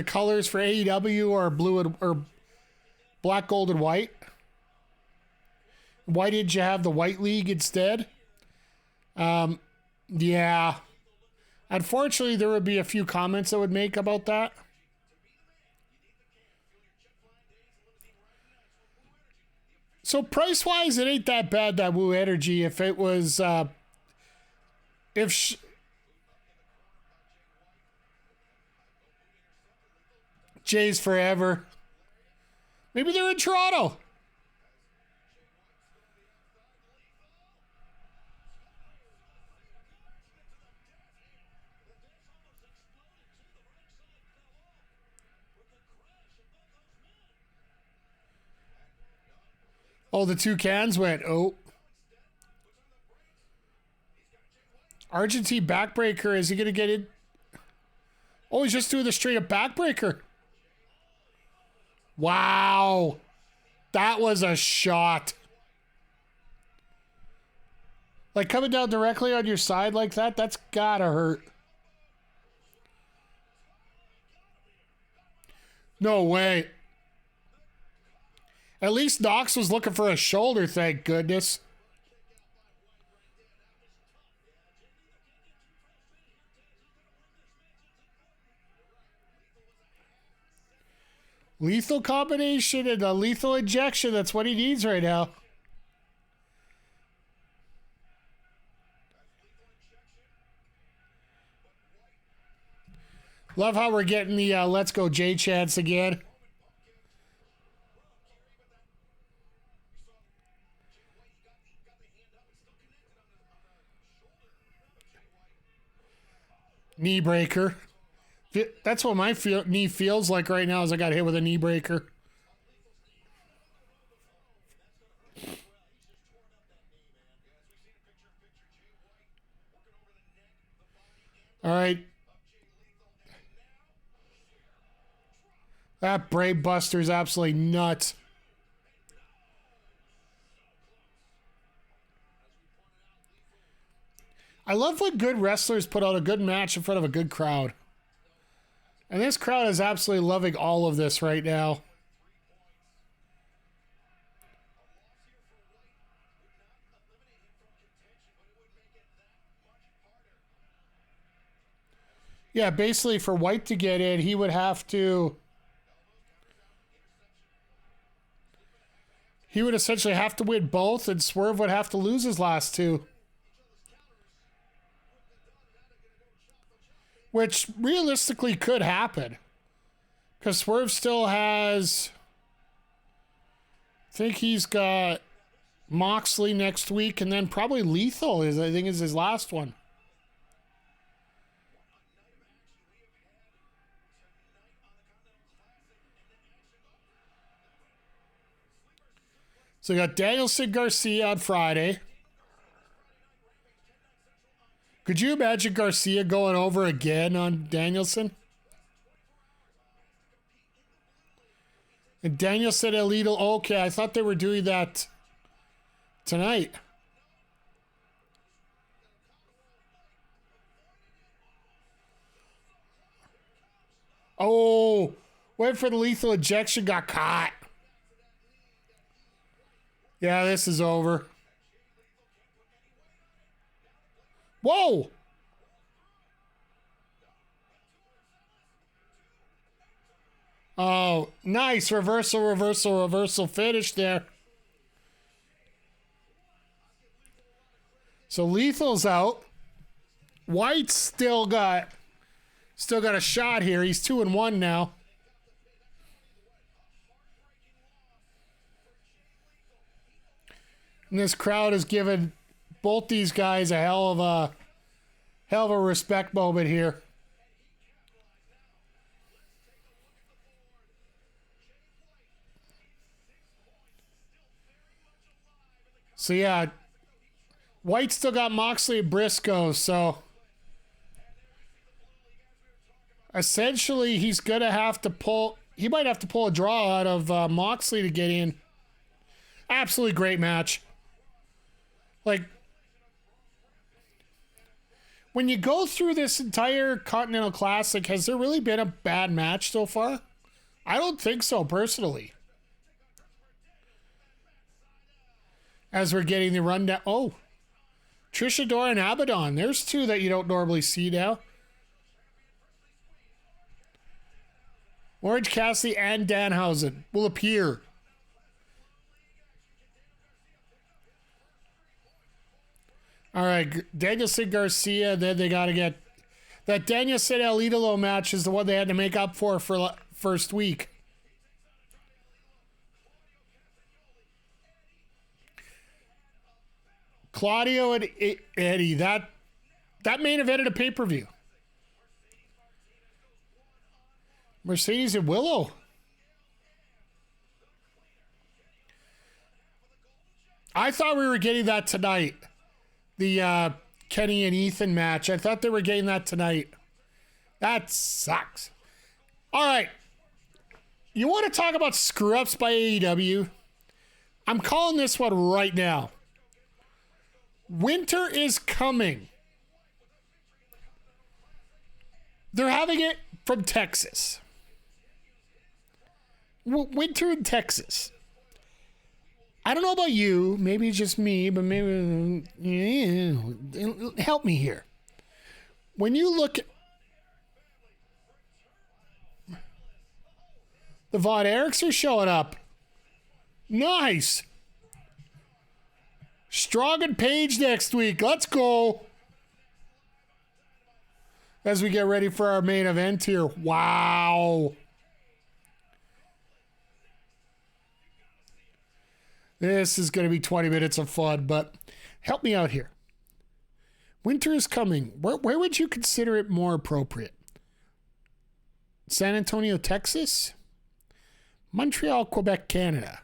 colors for AEW are blue or black, gold, and white. Why did you have the White League instead? Yeah. Unfortunately, there would be a few comments I would make about that. So price-wise, it ain't that bad, that Woo Energy. If it was, Jay's forever. Maybe they're in Toronto. Oh, the two cans went, oh. Argentine backbreaker. Is he going to get it? Oh, he's just doing the straight up backbreaker. Wow. That was a shot. Like coming down directly on your side like that, that's gotta hurt. No way. At least Knox was looking for a shoulder, thank goodness. Lethal combination and a lethal injection. That's what he needs right now. Love how we're getting the Let's Go Jay chants again. Knee breaker. That's what my knee feels like right now as I got hit with a knee breaker. All right. That Brave Buster is absolutely nuts. I love when good wrestlers put out a good match in front of a good crowd. And this crowd is absolutely loving all of this right now. Yeah, basically for White to get in, he would have to... He would essentially have to win both, and Swerve would have to lose his last two. Which realistically could happen. Because Swerve still has... I think he's got Moxley next week, and then probably Lethal is his last one. So we got Danielson Garcia on Friday. Could you imagine Garcia going over again on Danielson? And Danielson Elite. Okay, I thought they were doing that tonight. Oh, went for the lethal injection, got caught. Yeah, this is over. Whoa! Oh, nice. Reversal finish there. So Lethal's out. White's still got a shot here. He's 2-1 now. And this crowd has given both these guys a hell of a respect moment here. So yeah, White still got Moxley and Briscoe, so essentially he's gonna have to pull. He might have to pull a draw out of Moxley to get in. Absolutely great match. Like, when you go through this entire Continental Classic, has there really been a bad match so far? I don't think so, personally. As we're getting the rundown. Oh, Trish Adora and Abaddon. There's two that you don't normally see now. Orange Cassidy and Danhausen will appear. All right, Danielson Garcia. Then they got to get that Danielson El Idolo match is the one they had to make up for first week. Claudio and Eddie. That main event at a pay-per-view. Mercedes and Willow. I thought we were getting that tonight. The Kenny and Ethan match. I thought they were getting that tonight. That sucks. All right. You want to talk about screw-ups by AEW? I'm calling this one right now. Winter is coming. They're having it from Texas. Winter in Texas. I don't know about you. Maybe it's just me, but maybe... help me here. When you look at... The Von Erichs are showing up. Nice. Strong and Page next week. Let's go. As we get ready for our main event here. Wow. This is going to be 20 minutes of fun, but help me out here. Winter is coming. Where would you consider it more appropriate? San Antonio, Texas? Montreal, Quebec, Canada.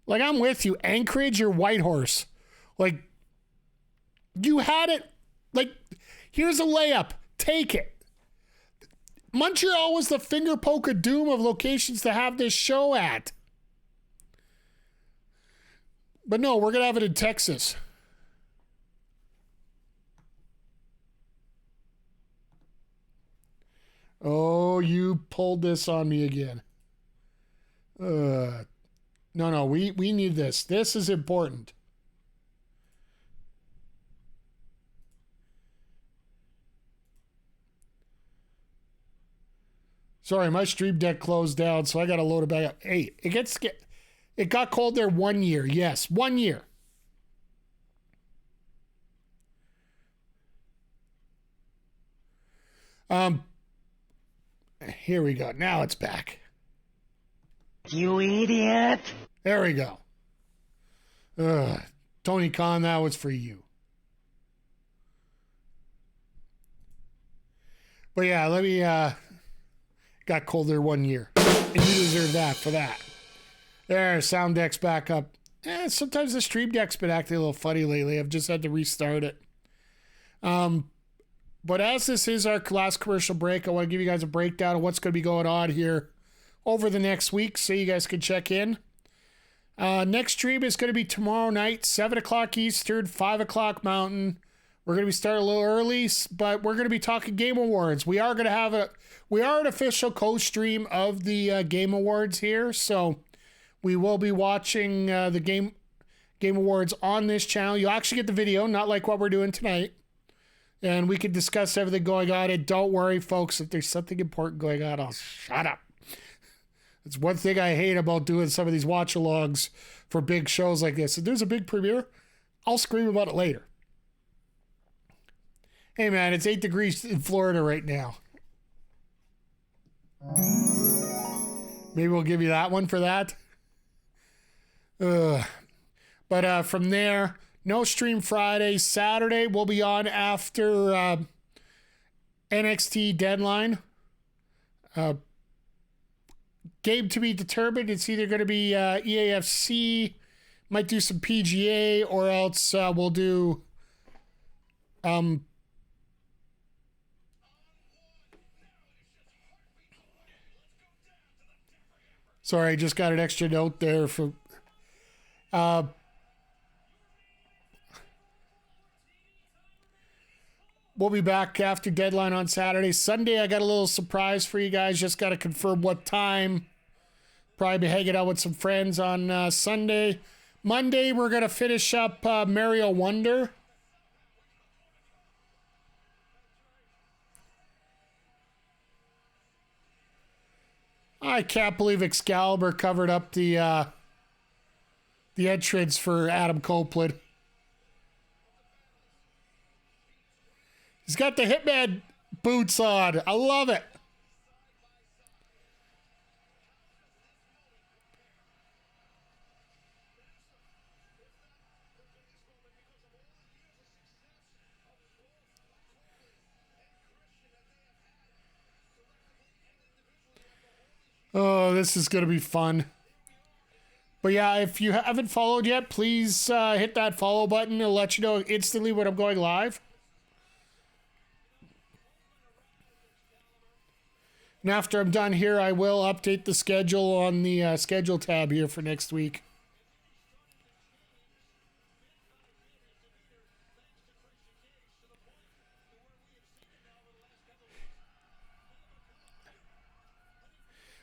Like, I'm with you. Anchorage or Whitehorse. Like, you had it. Like, here's a layup. Take it. Montreal was the finger poke of doom of locations to have this show at. But no, we're going to have it in Texas. Oh, you pulled this on me again. No, we need this. This is important. Sorry, my stream deck closed down, so I got to load it back up. Hey, it got cold there 1 year. Yes, 1 year. Here we go. Now it's back. You idiot. There we go. Tony Khan, that was for you. But yeah, let me, got cold there 1 year. And you deserve that for that. There, sound deck's back up. Sometimes the stream deck's been acting a little funny lately. I've just had to restart it. But as this is our last commercial break, I want to give you guys a breakdown of what's going to be going on here over the next week so you guys can check in. Next stream is going to be tomorrow night, 7 o'clock Eastern, 5 o'clock Mountain. We're going to be starting a little early, but we're going to be talking Game Awards. We are an official co-stream of the Game Awards here, so we will be watching the Game Awards on this channel. You'll actually get the video, not like what we're doing tonight. And we can discuss everything going on. And don't worry, folks, if there's something important going on, I'll shut up. It's one thing I hate about doing some of these watch-alongs for big shows like this. If there's a big premiere, I'll scream about it later. Hey, man, it's 8 degrees in Florida right now. Maybe we'll give you that one for that. But from there, no stream Friday. Saturday, we'll be on after NXT Deadline. Game to be determined. It's either going to be EAFC, might do some PGA, or else we'll do... Sorry, I just got an extra note there from... We'll be back after Deadline on Saturday. Sunday, I got a little surprise for you guys. Just got to confirm what time. Probably be hanging out with some friends on Sunday. Monday, we're going to finish up Mario Wonder. I can't believe Excalibur covered up the entrance for Adam Copeland. He's got the Hitman boots on. I love it. Oh, this is going to be fun. But yeah, if you haven't followed yet, please hit that follow button. It'll let you know instantly when I'm going live. And after I'm done here, I will update the schedule on the schedule tab here for next week.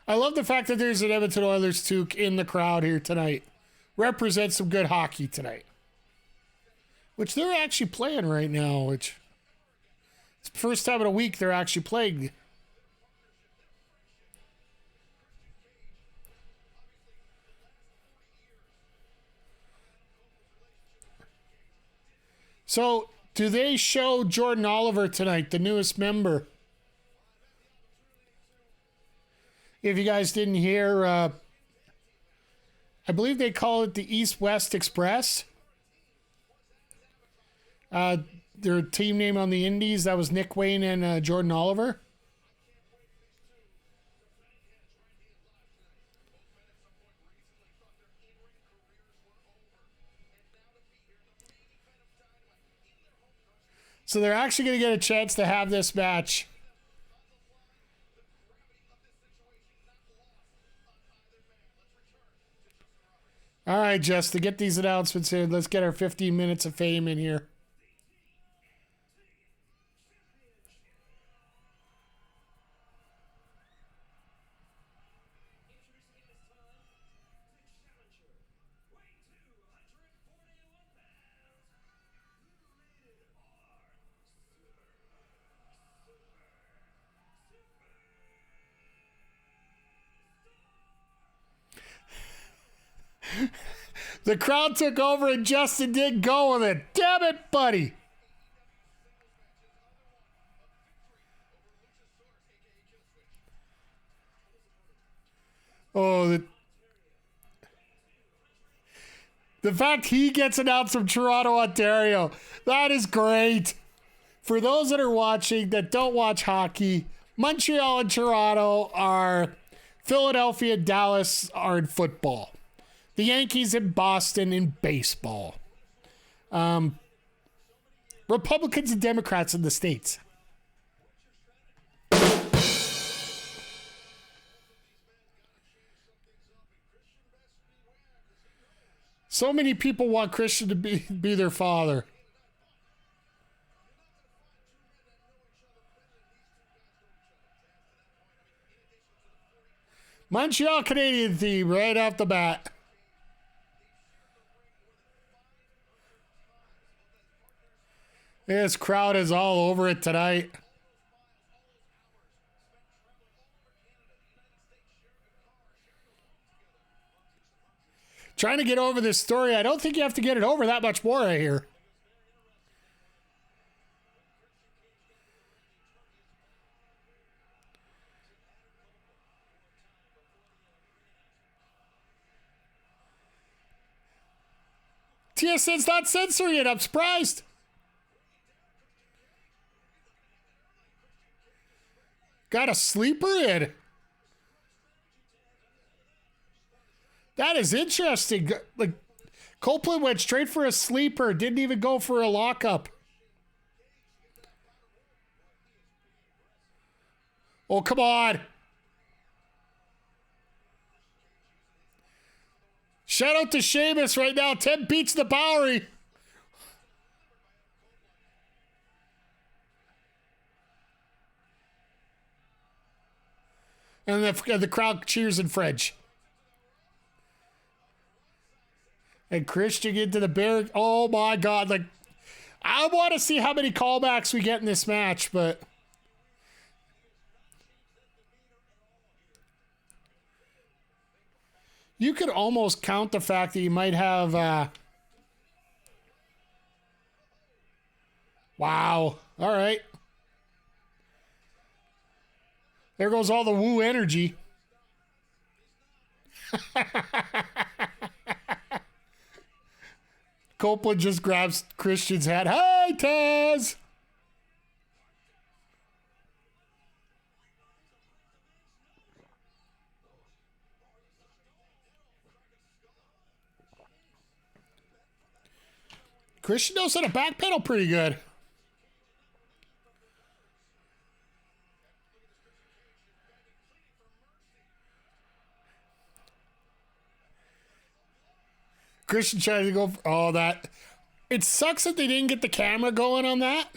I love the fact that there's an Edmonton Oilers toque in the crowd here tonight. Represents some good hockey tonight. Which they're actually playing right now, which it's the first time in a week they're actually playing. So, do they show Jordan Oliver tonight, the newest member? If you guys didn't hear, I believe they call it the East-West Express. Their team name on the Indies, that was Nick Wayne and Jordan Oliver. So they're actually going to get a chance to have this match. All right, Jess, to get these announcements in, let's get our 15 minutes of fame in here. The crowd took over and Justin did go with it. Damn it, buddy. Oh, the fact he gets announced from Toronto, Ontario, that is great. For those that are watching that don't watch hockey, Montreal and Toronto are, Philadelphia and Dallas are in football. The Yankees in Boston in baseball. Republicans and Democrats in the States. So many people want Christian to be their father. Montreal Canadian team right off the bat. This crowd is all over it tonight. Trying to get over this story. I don't think you have to get it over that much more, I hear. TSN's not censoring it. I'm surprised. Got a sleeper in. That is interesting. Like, Copeland went straight for a sleeper. Didn't even go for a lockup. Oh, come on. Shout out to Sheamus right now. 10 beats the Bowery. And the crowd cheers in French. And Christian into the bear. Oh my God. Like, I want to see how many callbacks we get in this match, but you could almost count the fact that you might have, wow. All right. There goes all the woo energy. Copeland just grabs Christian's hat. Hi, Taz! Christian knows how to backpedal pretty good. Christian tried to go for all that. It sucks that they didn't get the camera going on that.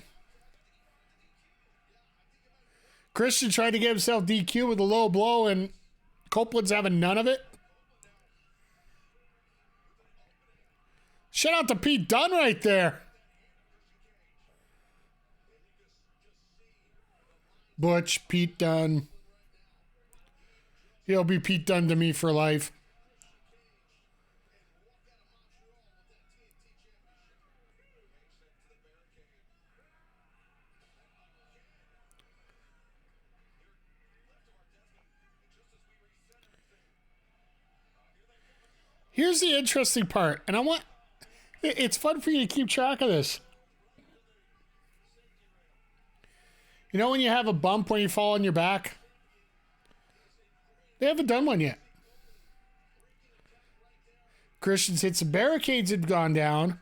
Christian tried to get himself DQ with a low blow, and Copeland's having none of it. Shout out to Pete Dunne right there. Butch, Pete Dunne. He'll be Pete Dunne to me for life. Here's the interesting part, and it's fun for you to keep track of this. You know when you have a bump when you fall on your back? They haven't done one yet. Christian's hit some barricades had gone down.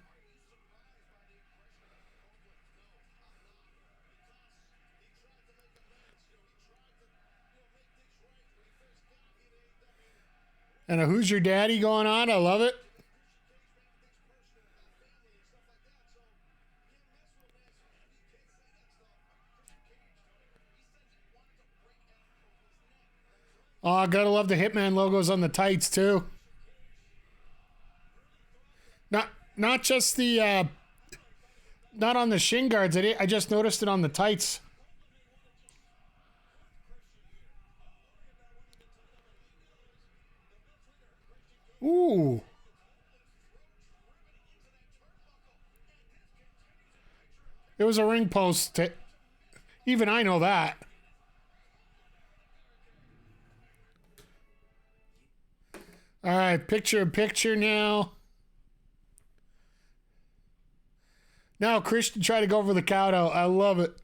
And a Who's Your Daddy going on. I love it. Oh, gotta love the Hitman logos on the tights too. Not just the not on the shin guards. I just noticed it on the tights. Ooh. It was a ring post. Even I know that. All right, picture in picture now. Now Christian tried to go over the count out. I love it.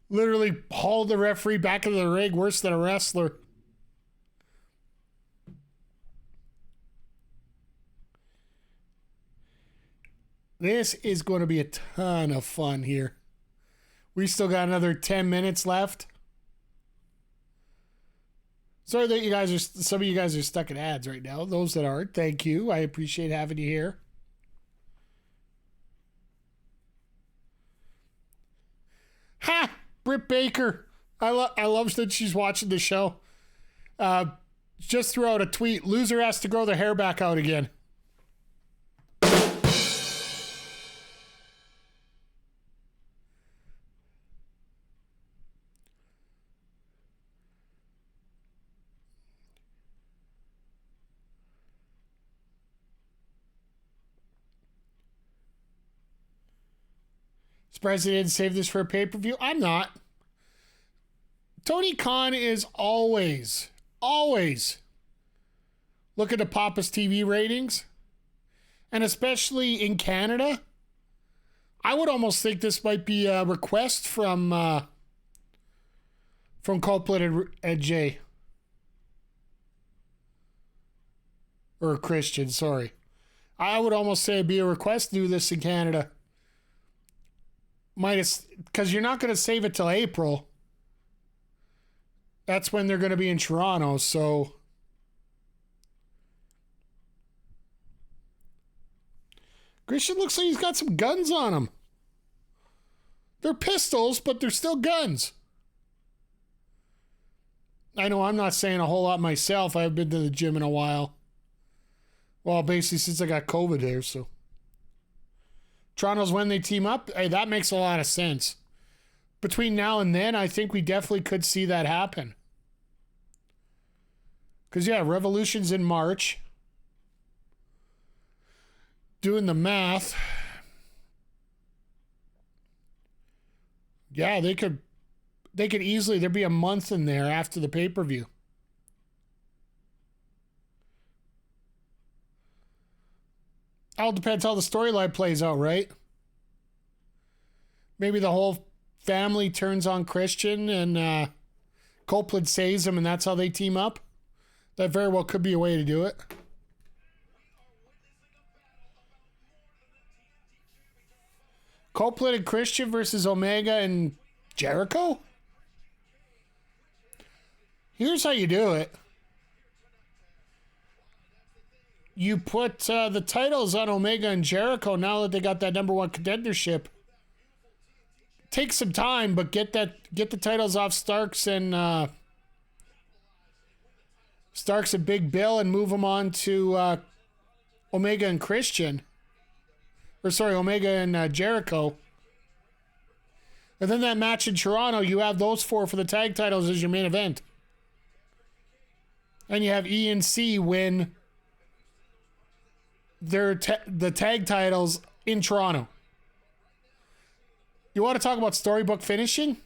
Literally hauled the referee back into the ring worse than a wrestler. This is going to be a ton of fun here. We still got another 10 minutes left. Sorry that some of you guys are stuck in ads right now. Those that aren't, thank you. I appreciate having you here. Ha! Britt Baker. I love that she's watching the show. Just threw out a tweet. Loser has to grow their hair back out again. Surprised they didn't save this for a pay-per-view. I'm not. Tony Khan is always looking to pop his TV ratings. And especially in Canada. I would almost think this might be a request from Copeland and Jay. Or Christian, sorry. I would almost say it'd be a request to do this in Canada. Because you're not going to save it till April. That's when they're going to be in Toronto, so. Christian looks like he's got some guns on him. They're pistols, but they're still guns. I know I'm not saying a whole lot myself. I haven't been to the gym in a while. Well, basically since I got COVID here, so. Toronto's when they team up. Hey, that makes a lot of sense. Between now and then, I think we definitely could see that happen. Because, yeah, Revolution's in March. Doing the math. Yeah, they could easily, there'd be a month in there after the pay-per-view. All depends how the storyline plays out, right? Maybe the whole family turns on Christian and Copeland saves him and that's how they team up. That very well could be a way to do it. Copeland and Christian versus Omega and Jericho? Here's how you do it. You put the titles on Omega and Jericho now that they got that number one contendership. Take some time, but get the titles off Starks and Big Bill and move them on to Omega and Christian. Or sorry, Omega and Jericho. And then that match in Toronto, you have those four for the tag titles as your main event. And you have E and C win the tag titles in Toronto. You want to talk about storybook finishing?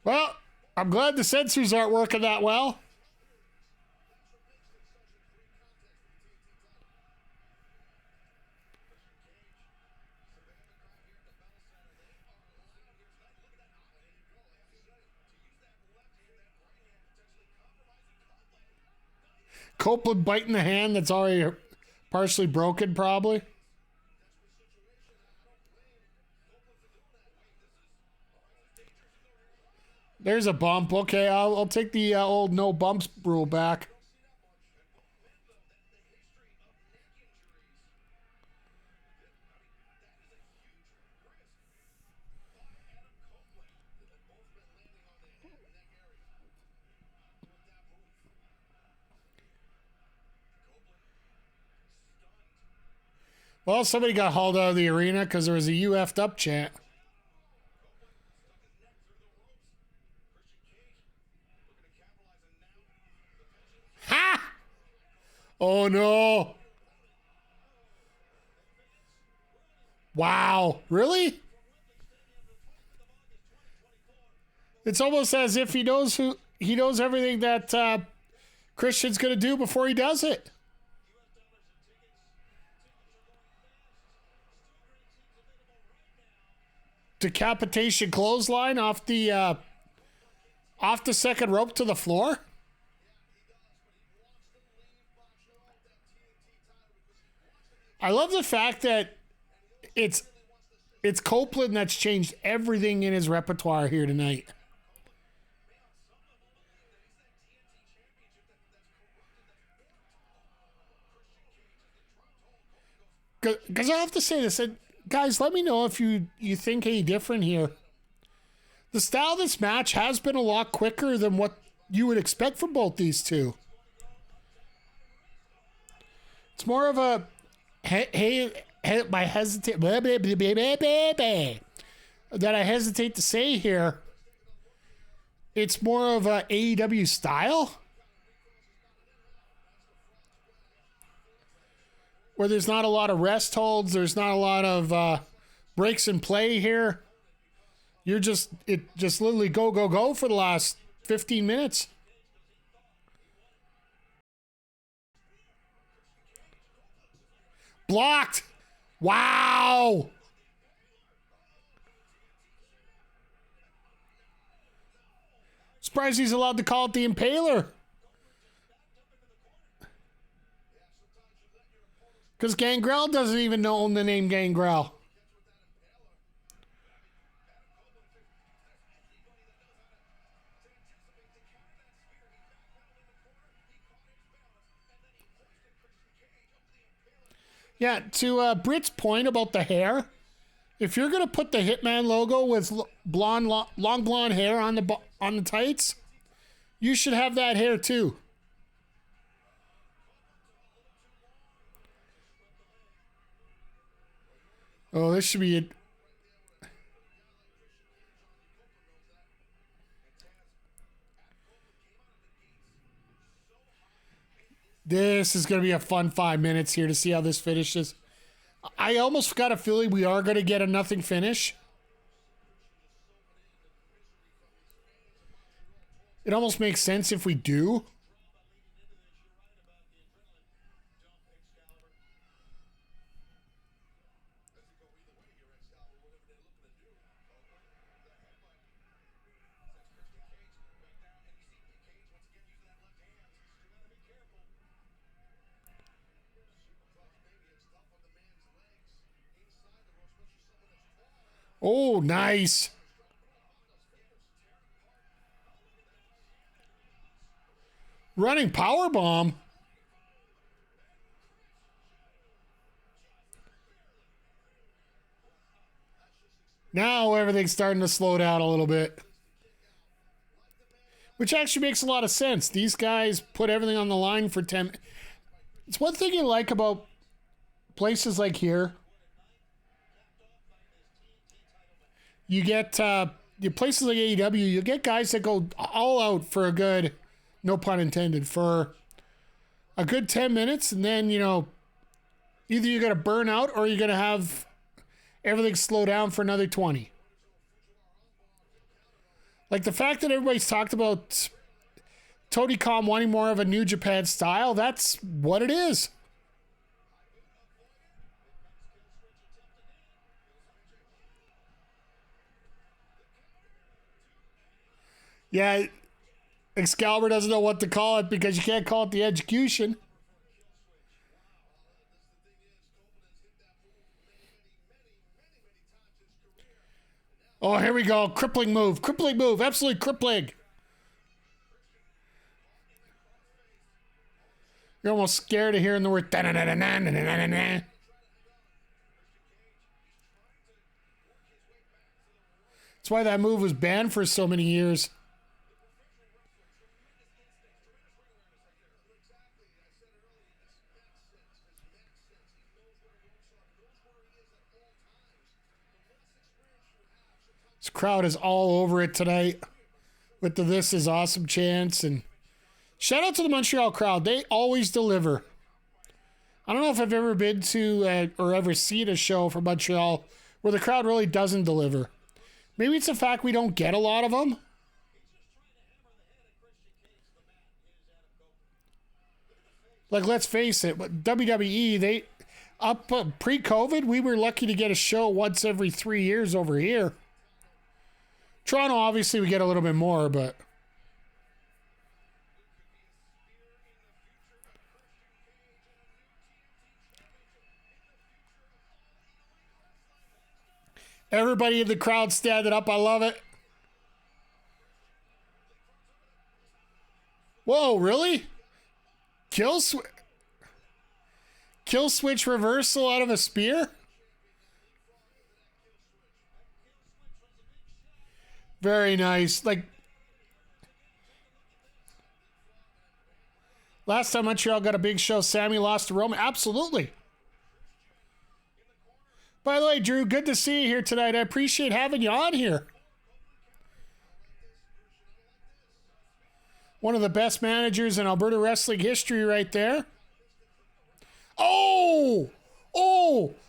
Well, I'm glad the censors aren't working that well. Copeland biting the hand that's already partially broken, probably. There's a bump. Okay, I'll take the old no bumps rule back. Well, somebody got hauled out of the arena because there was a "you effed up" chant. Ha! Oh no! Wow, really? It's almost as if he knows everything that Christian's gonna do before he does it. Decapitation clothesline off the second rope to the floor. I love the fact that it's Copeland that's changed everything in his repertoire here tonight. Because I have to say this, and guys, let me know if you think any different here. The style of this match has been a lot quicker than what you would expect from both these two. It's more of a that I hesitate to say here. It's more of a AEW style, where there's not a lot of rest holds, there's not a lot of breaks in play here. You're just literally go for the last 15 minutes. Blocked. Wow. Surprised he's allowed to call it the Impaler. Because Gangrel doesn't even own the name Gangrel. Yeah, to Britt's point about the hair, if you're gonna put the Hitman logo with long blonde hair on the tights, you should have that hair too. Oh, this should be it. This is going to be a fun 5 minutes here to see how this finishes. I almost got a feeling we are going to get a nothing finish. It almost makes sense if we do. Oh, nice. Running power bomb. Now everything's starting to slow down a little bit. Which actually makes a lot of sense. These guys put everything on the line for 10. It's one thing you like about places like here. You get places like AEW, you get guys that go all out for a good, no pun intended, for a good 10 minutes. And then, either you're going to burn out or you're going to have everything slow down for another 20. Like the fact that everybody's talked about Tony Khan wanting more of a New Japan style, that's what it is. Yeah, Excalibur doesn't know what to call it because you can't call it the execution. Oh, here we go. Crippling move. Crippling move. Absolutely crippling. You're almost scared of hearing the word da-na-na-na-na-na-na-na-na. That's why that move was banned for so many years. This crowd is all over it tonight with the "This is awesome" chants. And shout out to the Montreal crowd. They always deliver. I don't know if I've ever been to or ever seen a show from Montreal where the crowd really doesn't deliver. Maybe it's the fact we don't get a lot of them. Like, let's face it, but WWE, pre-COVID, we were lucky to get a show once every 3 years over here. Toronto, obviously, we get a little bit more, but everybody in the crowd standing up. I love it. Whoa, really? Kill switch reversal out of a spear? Very nice. Like, last time Montreal got a big show, Sammy lost to Roman. Absolutely. By the way, Drew, good to see you here tonight. I appreciate having you on here. One of the best managers in Alberta wrestling history right there. Oh!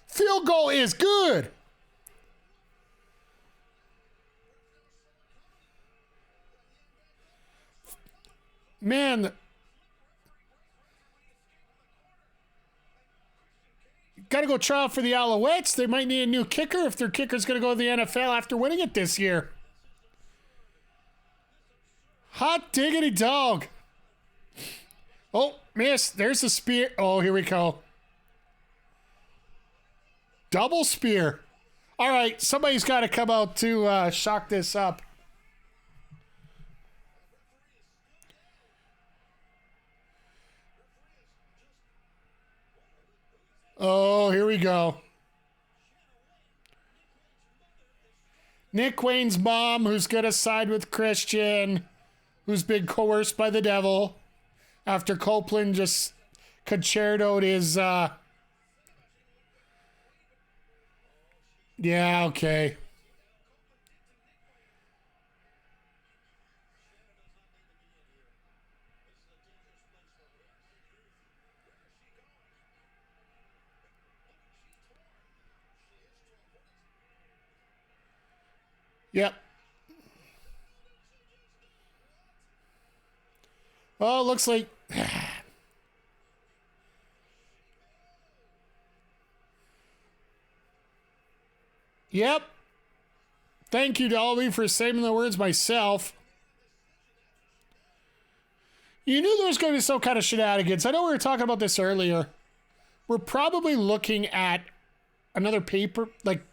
Field goal is good. Man, got to go try out for the Alouettes. They might need a new kicker if their kicker's going to go to the NFL after winning it this year. Hot diggity dog. Oh, miss. There's the spear. Oh, here we go. Double spear. All right, somebody's got to come out to shock this up. Oh, here we go. Nick Wayne's mom, who's going to side with Christian, who's been coerced by the devil after Copeland just concertoed his... Yeah, okay. Yep. Oh, looks like... Yep. Thank you, Dolby, for saving the words myself. You knew there was going to be some kind of shenanigans. I know we were talking about this earlier. We're probably looking at another paper, like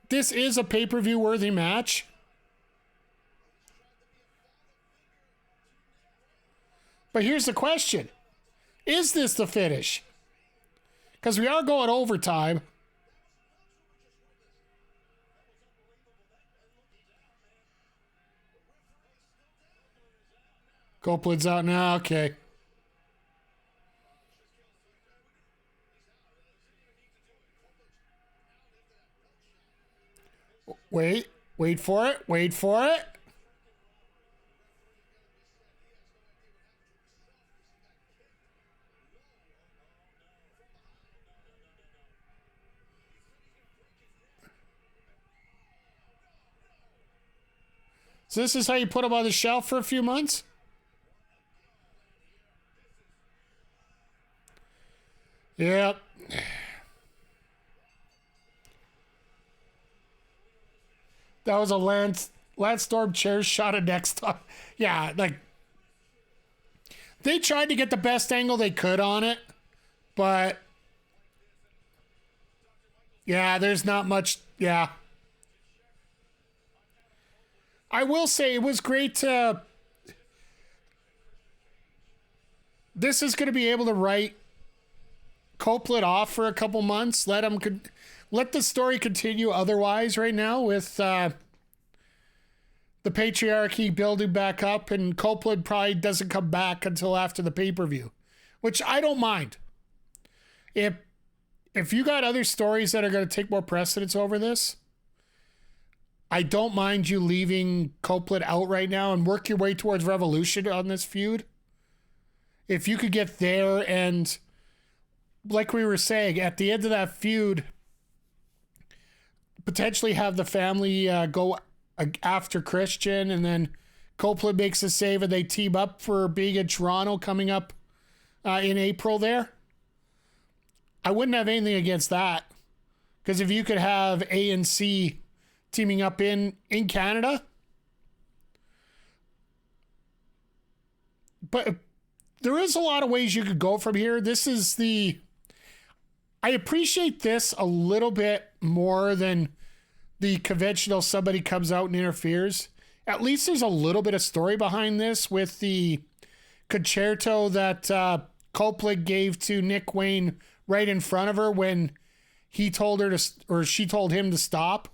this is a pay-per-view worthy match. But here's the question. Is this the finish? Because we are going overtime. Copeland's out now. Okay. Wait for it. So this is how you put him on the shelf for a few months? Yep. That was a Lance Storm chair shot at next time. Yeah, like they tried to get the best angle they could on it, but yeah, there's not much. Yeah. I will say it was great to. This is going to be able to write Copeland off for a couple months. Let the story continue otherwise right now with the patriarchy building back up, and Copeland probably doesn't come back until after the pay-per-view, which I don't mind. If you got other stories that are going to take more precedence over this, I don't mind you leaving Copeland out right now and work your way towards Revolution on this feud. If you could get there and, like we were saying, at the end of that feud, potentially have the family go after Christian, and then Copeland makes a save and they team up for being in Toronto coming up in April there. I wouldn't have anything against that, because if you could have A and C teaming up in Canada. But there is a lot of ways you could go from here. I appreciate this a little bit more than the conventional somebody comes out and interferes. At least there's a little bit of story behind this with the concerto that Copeland gave to Nick Wayne right in front of her when he told her to, or she told him to stop.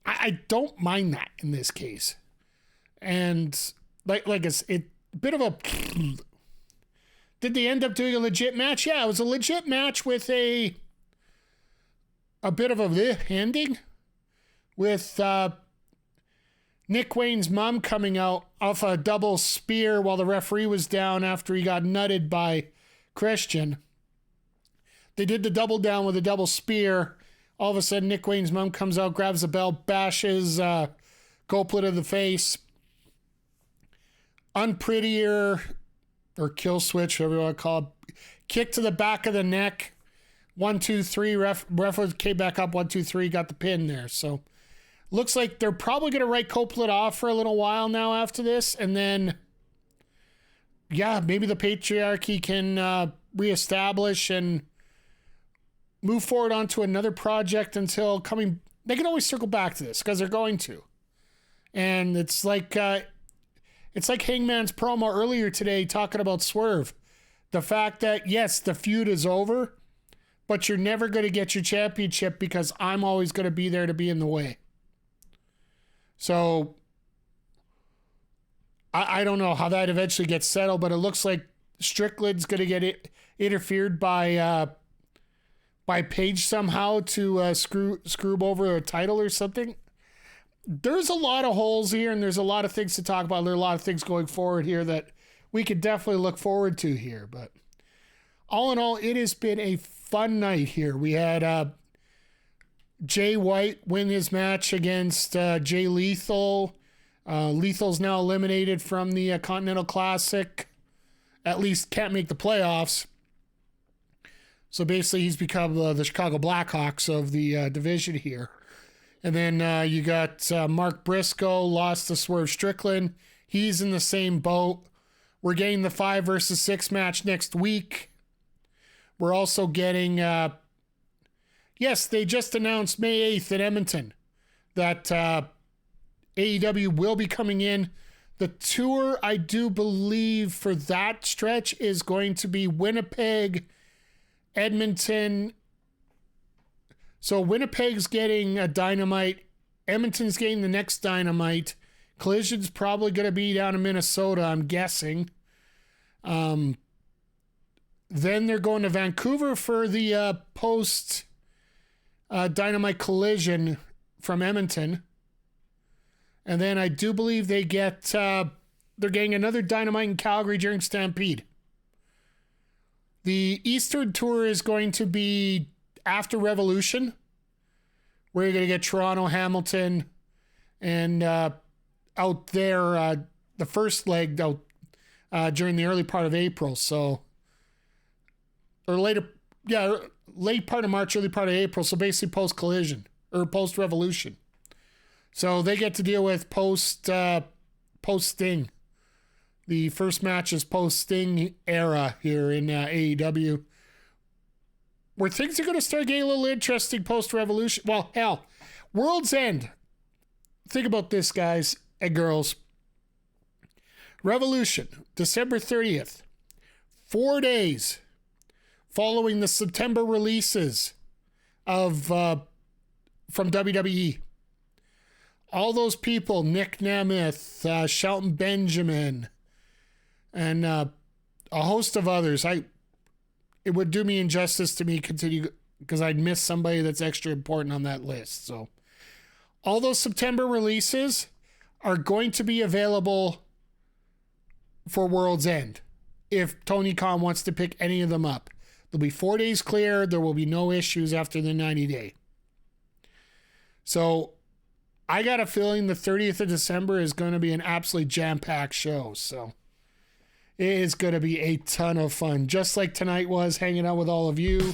I don't mind that in this case. And like it's a bit of a... Did they end up doing a legit match? Yeah, it was a legit match with a bit of a ending with Nick Wayne's mom coming out off a double spear while the referee was down after he got nutted by Christian. They did the double down with a double spear. All of a sudden, Nick Wayne's mom comes out, grabs the belt, bashes Copeland in the face. Unprettier, or kill switch, whatever you want to call it. Kick to the back of the neck. 1, 2, 3. Ref came back up. 1, 2, 3. Got the pin there. So looks like they're probably going to write Copeland off for a little while now after this. And then, yeah, maybe the patriarchy can reestablish and move forward onto another project until coming. They can always circle back to this because they're going to. And it's like Hangman's promo earlier today talking about Swerve. The fact that, yes, the feud is over, but you're never going to get your championship because I'm always going to be there to be in the way. So I don't know how that eventually gets settled, but it looks like Strickland's going to get interfered by Paige somehow to screw him over a title or something. There's a lot of holes here, and there's a lot of things to talk about. There are a lot of things going forward here that we could definitely look forward to here. But all in all, it has been a fun night here. We had Jay White win his match against Jay Lethal. Lethal's now eliminated from the Continental Classic. At least can't make the playoffs. So basically, he's become the Chicago Blackhawks of the division here. And then you got Mark Briscoe, lost to Swerve Strickland. He's in the same boat. We're getting the 5 versus 6 match next week. We're also getting, Yes, they just announced May 8th in Edmonton that AEW will be coming in. The tour, I do believe, for that stretch is going to be Winnipeg, Edmonton. So Winnipeg's getting a Dynamite. Edmonton's getting the next Dynamite. Collision's probably going to be down in Minnesota, I'm guessing. Then they're going to Vancouver for the post Dynamite Collision from Edmonton. And then I do believe they get, they're getting another Dynamite in Calgary during Stampede. The Eastern Tour is going to be after Revolution, where you're going to get Toronto, Hamilton, and out there, the first leg out during the early part of April. So, or later, yeah, late part of March, early part of April. So basically post Collision or post Revolution. So they get to deal with post Sting. The first match is post Sting era here in AEW, where things are going to start getting a little interesting post Revolution. Well, hell, World's End. Think about this, guys and girls. Revolution, December 30th. 4 days following the September releases of from WWE. All those people, Nick Nemeth, Shelton Benjamin, and a host of others. It would do me injustice to me continue because I'd miss somebody that's extra important on that list. So all those September releases are going to be available for World's End if Tony Khan wants to pick any of them up. There'll be 4 days clear. There will be no issues after the 90-day. So I got a feeling the 30th of December is going to be an absolutely jam-packed show. So it is going to be a ton of fun, just like tonight was, hanging out with all of you.